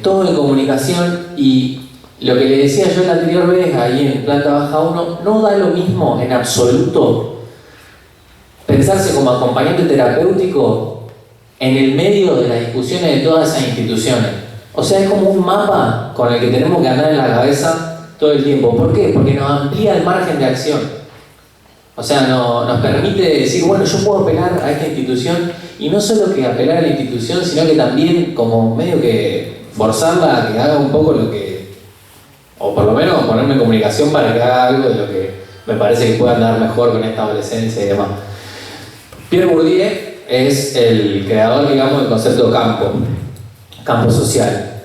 todo en comunicación. Y lo que le decía yo la anterior vez, ahí en planta baja 1, no da lo mismo en absoluto pensarse como acompañante terapéutico en el medio de las discusiones de todas esas instituciones. O sea, es como un mapa con el que tenemos que andar en la cabeza todo el tiempo. ¿Por qué? Porque nos amplía el margen de acción. O sea, nos permite decir, bueno, yo puedo apelar a esta institución, y no solo que apelar a la institución, sino que también como medio que forzarla a que haga un poco lo que, o por lo menos ponerme en comunicación para que haga algo de lo que me parece que pueda andar mejor con esta adolescencia y demás. Pierre Bourdieu es el creador, digamos, del concepto campo social.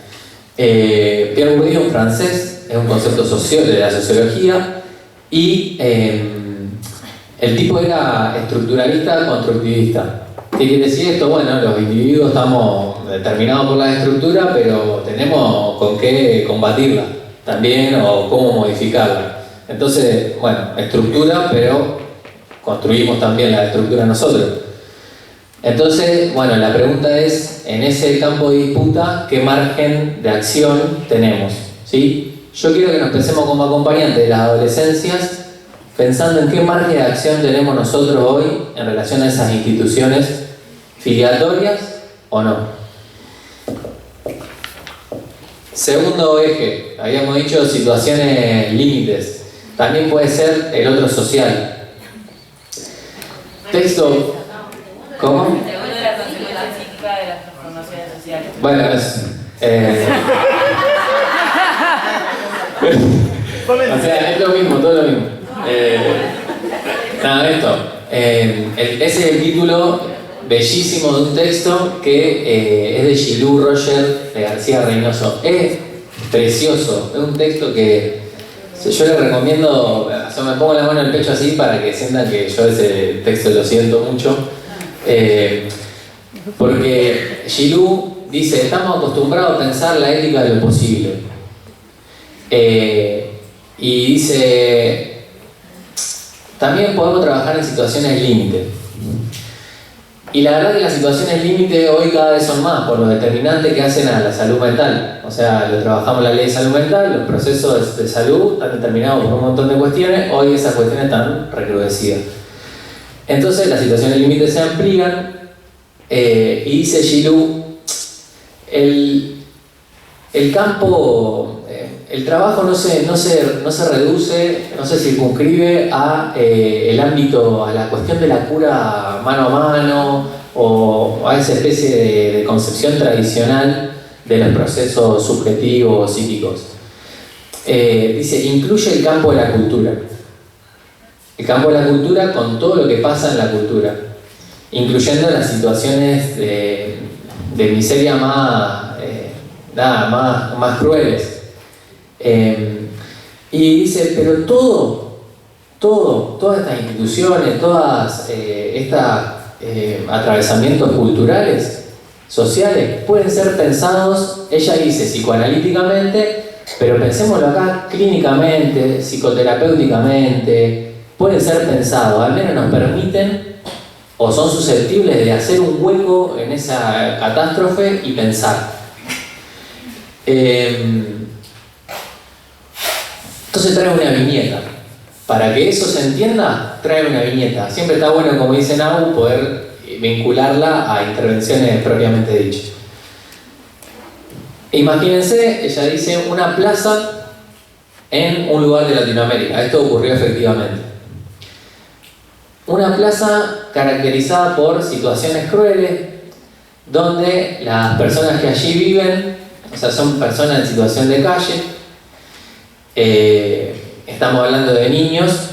Pierre Bourdieu es un francés, es un concepto de la sociología, y el tipo era estructuralista constructivista. ¿Qué quiere decir esto? Bueno, los individuos estamos determinados por la estructura, pero tenemos con qué combatirla también, o cómo modificarla. Entonces, bueno, estructura, pero construimos también la estructura nosotros. Entonces, bueno, la pregunta es, en ese campo de disputa, ¿qué margen de acción tenemos? ¿Sí? Yo quiero que nos pensemos como acompañantes de las adolescencias, pensando en qué margen de acción tenemos nosotros hoy en relación a esas instituciones filiatorias o no. Segundo eje, habíamos dicho situaciones límites. También puede ser el otro social. Texto. ¿Cómo? La consecuencia psíquica de las transformaciones sociales. Bueno, o sea, es lo mismo, todo lo mismo. Nada, esto. Ese es el título bellísimo de un texto que es de Gilou Roger de García Reynoso. Es precioso, es un texto que yo les recomiendo, o sea, me pongo la mano en el pecho así para que sientan que yo ese texto lo siento mucho. Porque Gilou dice, estamos acostumbrados a pensar la ética de lo posible. Y dice, también podemos trabajar en situaciones límite. Y la verdad que las situaciones límite hoy cada vez son más por los determinantes que hacen a la salud mental. O sea, lo trabajamos en la ley de salud mental, los procesos de salud están determinados por un montón de cuestiones, hoy esas cuestiones están recrudecidas. Entonces las situaciones límite se amplían, y dice Gilou, el campo, el trabajo no se reduce, no se circunscribe a el ámbito, a la cuestión de la cura mano a mano o a esa especie de concepción tradicional de los procesos subjetivos psíquicos. Dice, incluye el campo de la cultura. El campo de la cultura con todo lo que pasa en la cultura, incluyendo las situaciones de miseria más crueles. Y dice, pero todas estas instituciones, todas estos atravesamientos culturales, sociales, pueden ser pensados, ella dice, psicoanalíticamente, pero pensémoslo acá clínicamente, psicoterapéuticamente, pueden ser pensados, al menos nos permiten o son susceptibles de hacer un hueco en esa catástrofe y pensar. Entonces trae una viñeta. Para que eso se entienda, trae una viñeta. Siempre está bueno, como dice Nau, poder vincularla a intervenciones propiamente dichas. Imagínense, ella dice, una plaza en un lugar de Latinoamérica. Esto ocurrió efectivamente. una plaza caracterizada por situaciones crueles, donde las personas que allí viven, o sea, son personas en situación de calle, estamos hablando de niños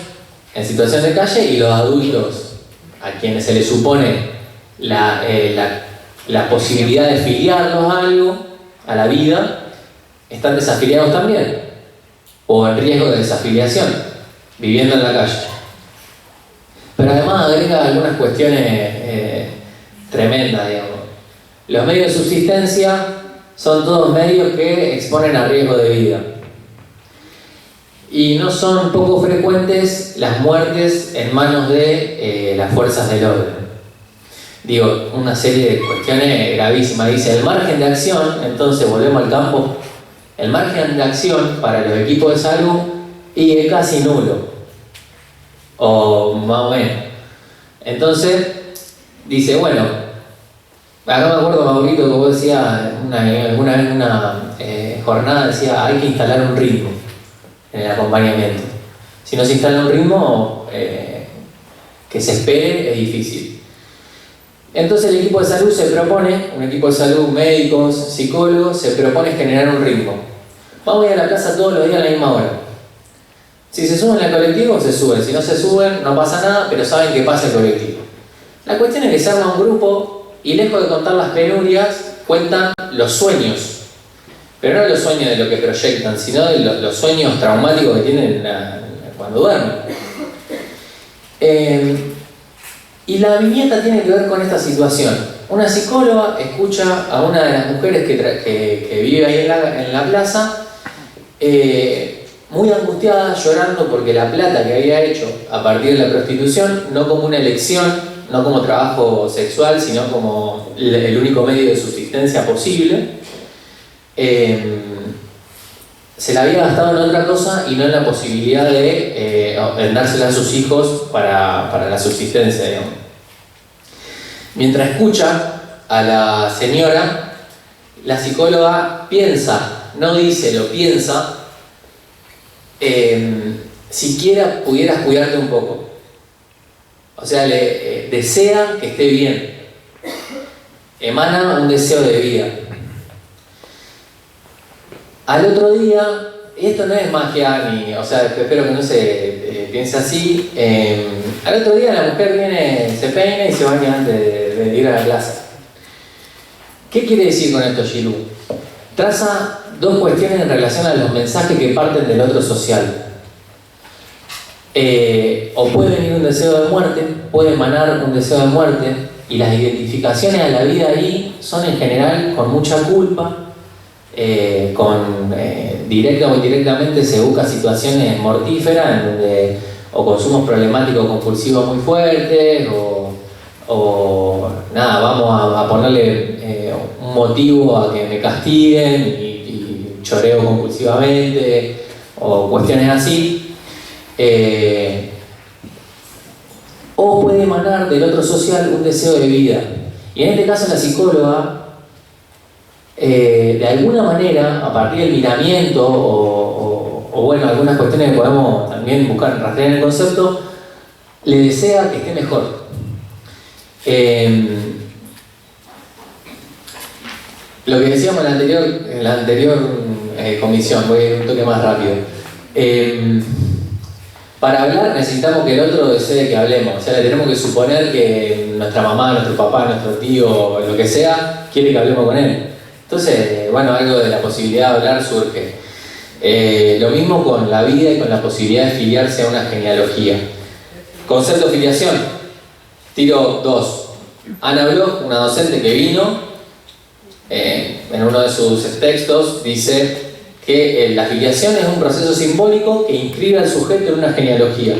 en situación de calle y los adultos a quienes se les supone la posibilidad de filiarlos a algo, a la vida, están desafiliados también, o en riesgo de desafiliación, viviendo en la calle. Pero además agrega algunas cuestiones tremendas, digamos. Los medios de subsistencia son todos medios que exponen a riesgo de vida. Y no son poco frecuentes las muertes en manos de las fuerzas del orden. Digo, una serie de cuestiones gravísimas. Dice, el margen de acción, entonces volvemos al campo, el margen de acción para los equipos de salud y es casi nulo, o más o menos. Entonces, dice, bueno, acá me acuerdo, Maurito, que vos decías alguna vez en una jornada, decía, hay que instalar un ritmo en el acompañamiento. Si no se instala un ritmo que se espere, es difícil. Entonces el equipo de salud se propone, un equipo de salud, médicos, psicólogos, se propone generar un ritmo. Vamos a ir a la plaza todos los días a la misma hora. Si se suben al colectivo, se suben. Si no se suben, no pasa nada, pero saben que pasa el colectivo. La cuestión es que se arma un grupo y lejos de contar las penurias, cuentan los sueños. Pero no los sueños de lo que proyectan, sino de los sueños traumáticos que tienen cuando duermen. Y la viñeta tiene que ver con esta situación. Una psicóloga escucha a una de las mujeres que vive ahí en la plaza, muy angustiada, llorando porque la plata que había hecho a partir de la prostitución, no como una elección, no como trabajo sexual, sino como el único medio de subsistencia posible, se la había gastado en otra cosa y no en la posibilidad de dársela a sus hijos para la subsistencia, digamos. Mientras escucha a la señora, la psicóloga piensa, no dice, lo piensa, siquiera pudieras cuidarte un poco. O sea, le desea que esté bien. Emana un deseo de vida. Al otro día, esto no es magia, o sea, espero que no se piense así. Al otro día la mujer viene, se peina y se baña antes de ir a la plaza. ¿Qué quiere decir con esto Gilou? Traza dos cuestiones en relación a los mensajes que parten del otro social. O puede venir un deseo de muerte, puede emanar un deseo de muerte, y las identificaciones a la vida ahí son en general con mucha culpa, directa o indirectamente se busca situaciones mortíferas en donde o consumos problemáticos compulsivos muy fuertes o nada, vamos a ponerle un motivo a que me castiguen y choreo compulsivamente o cuestiones así, o puede emanar del otro social un deseo de vida, y en este caso la psicóloga de alguna manera, a partir del miramiento o bueno, algunas cuestiones que podemos también buscar, rastrear en el concepto, le desea que esté mejor. Lo que decíamos en la anterior comisión, voy a ir un toque más rápido. Para hablar necesitamos que el otro desee que hablemos, o sea, le tenemos que suponer que nuestra mamá, nuestro papá, nuestro tío, lo que sea, quiere que hablemos con él. Entonces, bueno, algo de la posibilidad de hablar surge. Lo mismo con la vida y con la posibilidad de filiarse a una genealogía. Concepto de filiación. Tiro 2. Ana Bloch, una docente que vino, en uno de sus textos, dice que la filiación es un proceso simbólico que inscribe al sujeto en una genealogía.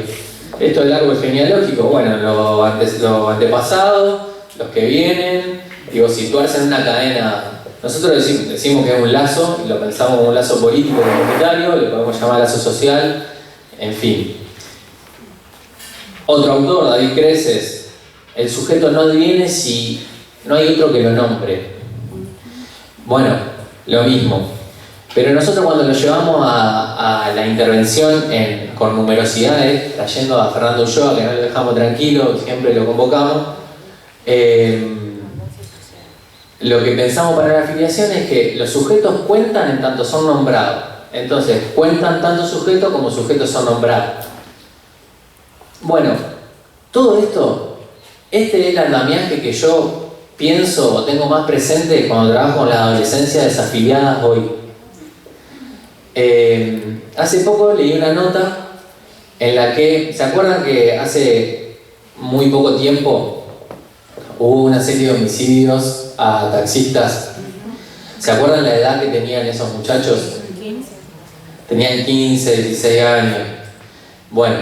Esto del árbol genealógico, bueno, los antepasados, los que vienen, digo, situarse en una cadena. Nosotros decimos que es un lazo, y lo pensamos como un lazo político comunitario, le podemos llamar lazo social, en fin. Otro autor, David Creces, el sujeto no viene si no hay otro que lo nombre. Bueno, lo mismo. Pero nosotros cuando lo llevamos a la intervención con numerosidades, trayendo a Fernando Ulloa, que no lo dejamos tranquilo, siempre lo convocamos. Lo que pensamos para la afiliación es que los sujetos cuentan en tanto son nombrados. Entonces, cuentan tanto sujetos como sujetos son nombrados. Bueno, todo esto, este es el andamiaje que yo pienso o tengo más presente cuando trabajo con las adolescencias desafiliadas hoy. Hace poco leí una nota en la que, ¿se acuerdan que hace muy poco tiempo hubo una serie de homicidios a taxistas? ¿Se acuerdan la edad que tenían esos muchachos? Tenían 15, 16 años. Bueno,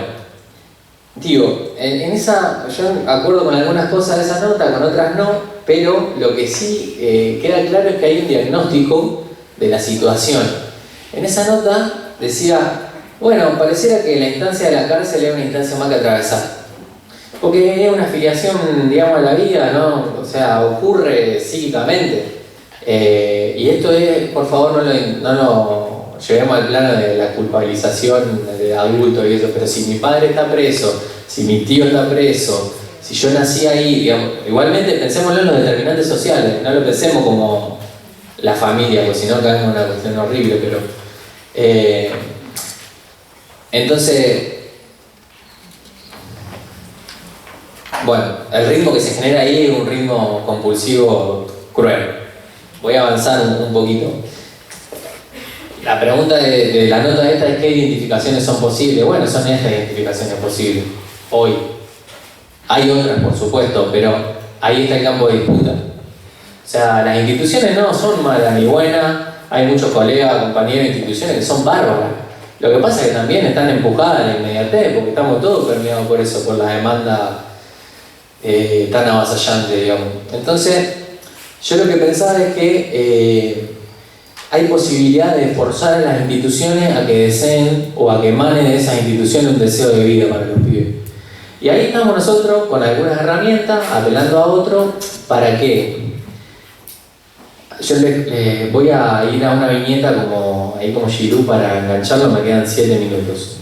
digo, en esa, yo acuerdo con algunas cosas de esa nota, con otras no, pero lo que sí queda claro es que hay un diagnóstico de la situación. En esa nota decía, bueno, pareciera que la instancia de la cárcel es una instancia más que atravesar. Porque es una afiliación, digamos, a la vida, ¿no? O sea, ocurre psíquicamente. Y esto es, por favor, no lo llevemos al plano de la culpabilización de adultos y eso, pero si mi padre está preso, si mi tío está preso, si yo nací ahí, digamos, igualmente pensémoslo en los determinantes sociales, no lo pensemos como la familia, porque si no caemos en una cuestión horrible, pero entonces, bueno, el ritmo que se genera ahí es un ritmo compulsivo cruel. Voy a avanzar un poquito. La pregunta de la nota esta es ¿qué identificaciones son posibles? Bueno, son estas identificaciones posibles hoy. Hay otras, por supuesto, pero ahí está el campo de disputa. O sea, las instituciones no son malas ni buenas. Hay muchos colegas, compañeros de instituciones que son bárbaras. Lo que pasa es que también están empujadas a la inmediatez, porque estamos todos permeados por eso, por la demanda tan avasallante, digamos. Entonces, yo lo que pensaba es que hay posibilidad de forzar a las instituciones a que deseen o a que emanen de esas instituciones un deseo de vida para los pibes. Y ahí estamos nosotros con algunas herramientas, apelando a otros, para que yo voy a ir a una viñeta como Giroud para engancharlo, me quedan 7 minutos.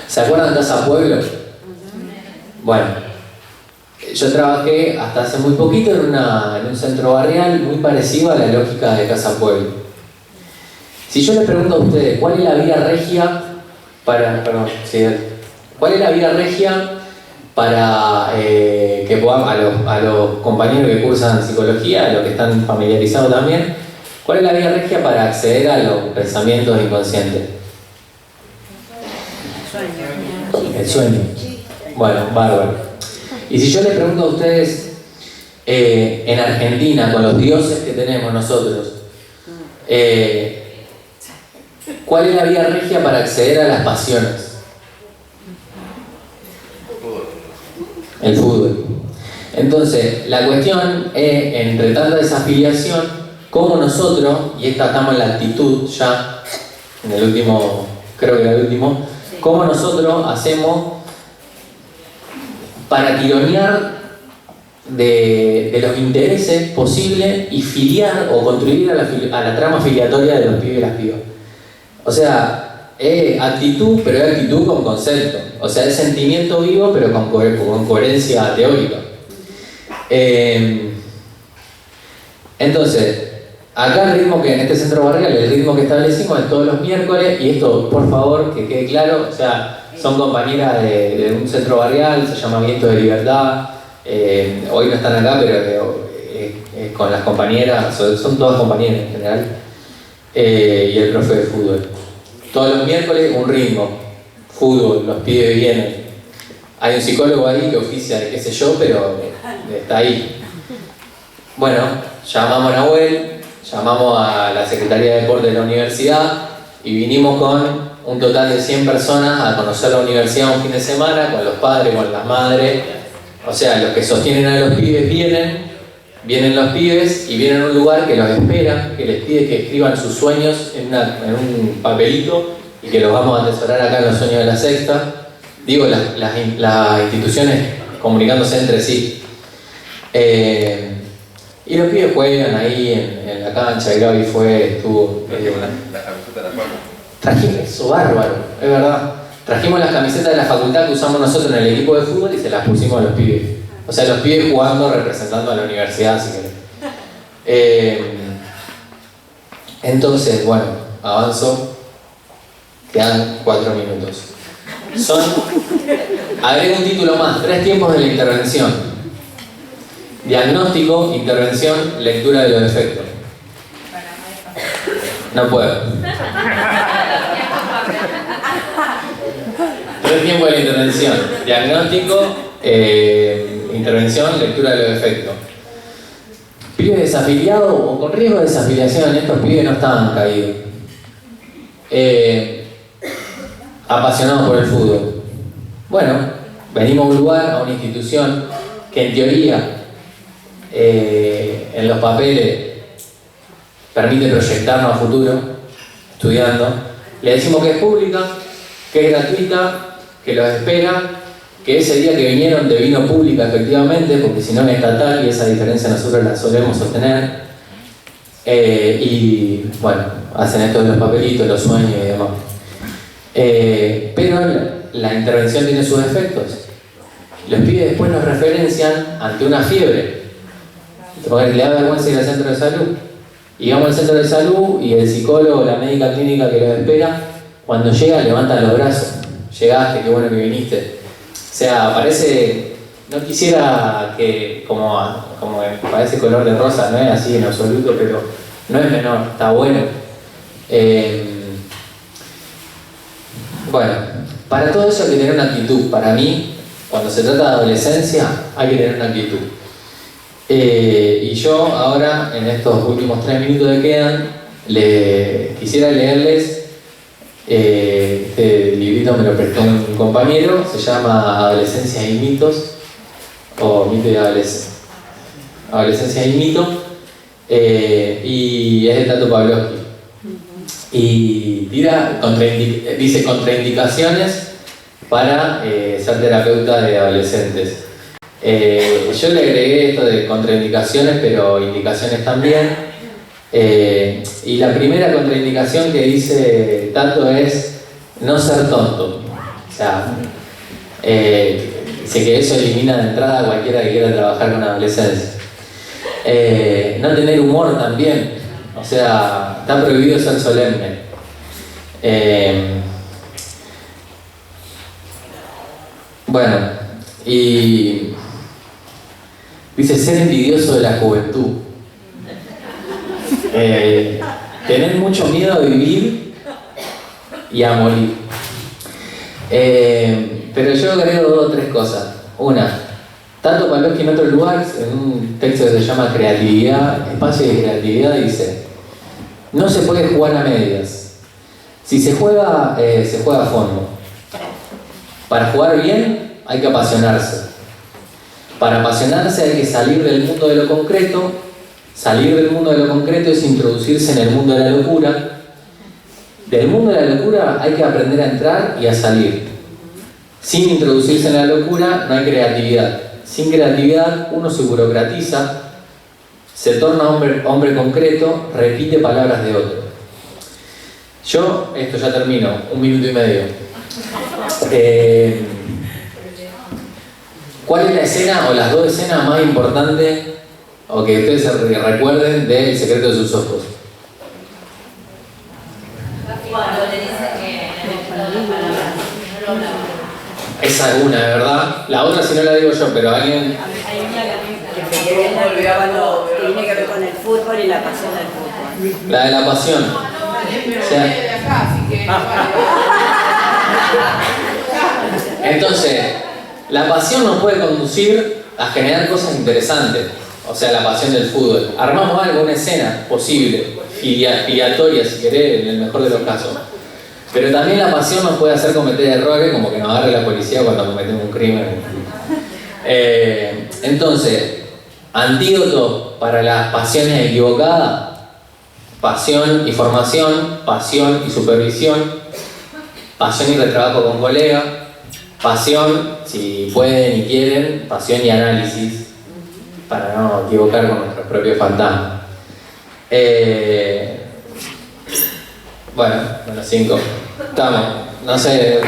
¿Se acuerdan de Casa Pueblo? Bueno, yo trabajé hasta hace muy poquito en un centro barrial muy parecido a la lógica de Casa Pueblo. Si yo les pregunto a ustedes, ¿cuál es la vía regia para... Perdón, sí, ¿cuál es la vía regia para que podamos, a los compañeros que cursan psicología, a los que están familiarizados también, cuál es la vía regia para acceder a los pensamientos inconscientes? El sueño. Bueno, bárbaro. Y si yo les pregunto a ustedes, en Argentina, con los dioses que tenemos nosotros, ¿cuál es la vía regia para acceder a las pasiones? El fútbol. Entonces, la cuestión es, entre tanta desafiliación, cómo nosotros, y esta estamos en la actitud ya, en el último, creo que era el último, cómo nosotros hacemos para tironear de los intereses posibles y filiar o contribuir a la trama filiatoria de los pibes y las pibas. O sea, es actitud, pero es actitud con concepto. O sea, es sentimiento vivo, pero con coherencia teórica. Entonces, acá el ritmo que en este centro barrial, el ritmo que establecimos es todos los miércoles, y esto, por favor, que quede claro, o sea, son compañeras de un centro barrial, se llama Viento de Libertad, hoy no están acá, pero con las compañeras, son todas compañeras en general, y el profe de fútbol. Todos los miércoles un ritmo, fútbol, los pibes vienen. Hay un psicólogo ahí que oficia de qué sé yo, pero está ahí. Bueno, llamamos a Nahuel, llamamos a la Secretaría de Deporte de la universidad y vinimos con un total de 100 personas a conocer la universidad un fin de semana, con los padres, con las madres. O sea, los que sostienen a los pibes vienen los pibes y vienen a un lugar que los espera, que les pide que escriban sus sueños en un papelito y que los vamos a atesorar acá en los sueños de la sexta. Digo, las instituciones comunicándose entre sí. Y los pibes juegan ahí en la cancha, Gaby estuvo... La camiseta de la Palma. Trajimos eso, bárbaro, es verdad. Trajimos las camisetas de la facultad que usamos nosotros en el equipo de fútbol y se las pusimos a los pibes. O sea, los pibes jugando, representando a la universidad, si querés. Entonces, bueno, avanzo. Quedan 4 minutos. Agrego un título más, 3 tiempos de la intervención. Diagnóstico, intervención, lectura de los defectos. No puedo. 3 tiempos de la intervención. Diagnóstico, intervención, lectura de los defectos. Pibes desafiliados o con riesgo de desafiliación, estos pibes no estaban caídos. Apasionados por el fútbol. Bueno, venimos a un lugar, a una institución que en teoría, en los papeles, permite proyectarnos a futuro, estudiando. Le decimos que es pública, que es gratuita, que los espera, que ese día que vinieron de vino pública efectivamente, porque si no es estatal y esa diferencia nosotros la solemos sostener. Y bueno, hacen esto de los papelitos, los sueños y demás. Pero la intervención tiene sus efectos. Los pibes después nos referencian ante una fiebre. Porque le da vergüenza ir al centro de salud. Y vamos al centro de salud y el psicólogo, la médica clínica que los espera, cuando llega levantan los brazos. Llegaste, qué bueno que viniste. O sea, parece, no quisiera que, como parece color de rosa, no es así en absoluto, pero no es menor, está bueno. Bueno, para todo eso hay que tener una actitud. Para mí, cuando se trata de adolescencia, hay que tener una actitud. Y yo ahora, en estos últimos 3 minutos que quedan, quisiera leerles, este librito me lo prestó un compañero, se llama Adolescencia y Mitos, o Mito y Adolescencia y Mito, y es de Tato Pavlovsky. Y dice contraindicaciones para ser terapeuta de adolescentes. Yo le agregué esto de contraindicaciones, pero indicaciones también. Y la primera contraindicación que dice Tato es no ser tonto. O sea, dice que eso elimina de entrada a cualquiera que quiera trabajar con adolescencia. No tener humor también. O sea, está prohibido ser solemne. Bueno, y dice ser envidioso de la juventud. Tener mucho miedo a vivir y a morir. Pero yo agrego 2 o 3 cosas. Una, Tato Pavlovsky en otro lugar, en un texto que se llama Creatividad, Espacio de Creatividad, dice: no se puede jugar a medias. Si se juega a fondo. Para jugar bien hay que apasionarse. Para apasionarse hay que salir del mundo de lo concreto. Salir del mundo de lo concreto es introducirse en el mundo de la locura. Del mundo de la locura hay que aprender a entrar y a salir. Sin introducirse en la locura no hay creatividad. Sin creatividad uno se burocratiza, se torna hombre concreto, repite palabras de otro. Yo, esto ya termino, 1 minuto y medio. ¿Cuál es la escena o las 2 escenas más importantes o que ustedes se recuerden de El secreto de sus ojos? Cuando le dice que no lo habla. Esa es una, de verdad. La otra si no la digo yo, pero alguien... Hay una que tiene que ver con el fútbol y la pasión del fútbol. La de la pasión. O sea, entonces, la pasión nos puede conducir a generar cosas interesantes. O sea, la pasión del fútbol. Armamos algo, una escena posible, filiatoria si querés, en el mejor de los casos. Pero también la pasión nos puede hacer cometer errores, como que nos agarre la policía cuando cometemos un crimen. Entonces, antídoto para las pasiones equivocadas: pasión y formación, pasión y supervisión, pasión y retrabajo con colegas, pasión, si pueden y quieren, pasión y análisis, para no equivocar con nuestros propios fantasmas. Bueno, 5. Estamos. No sé,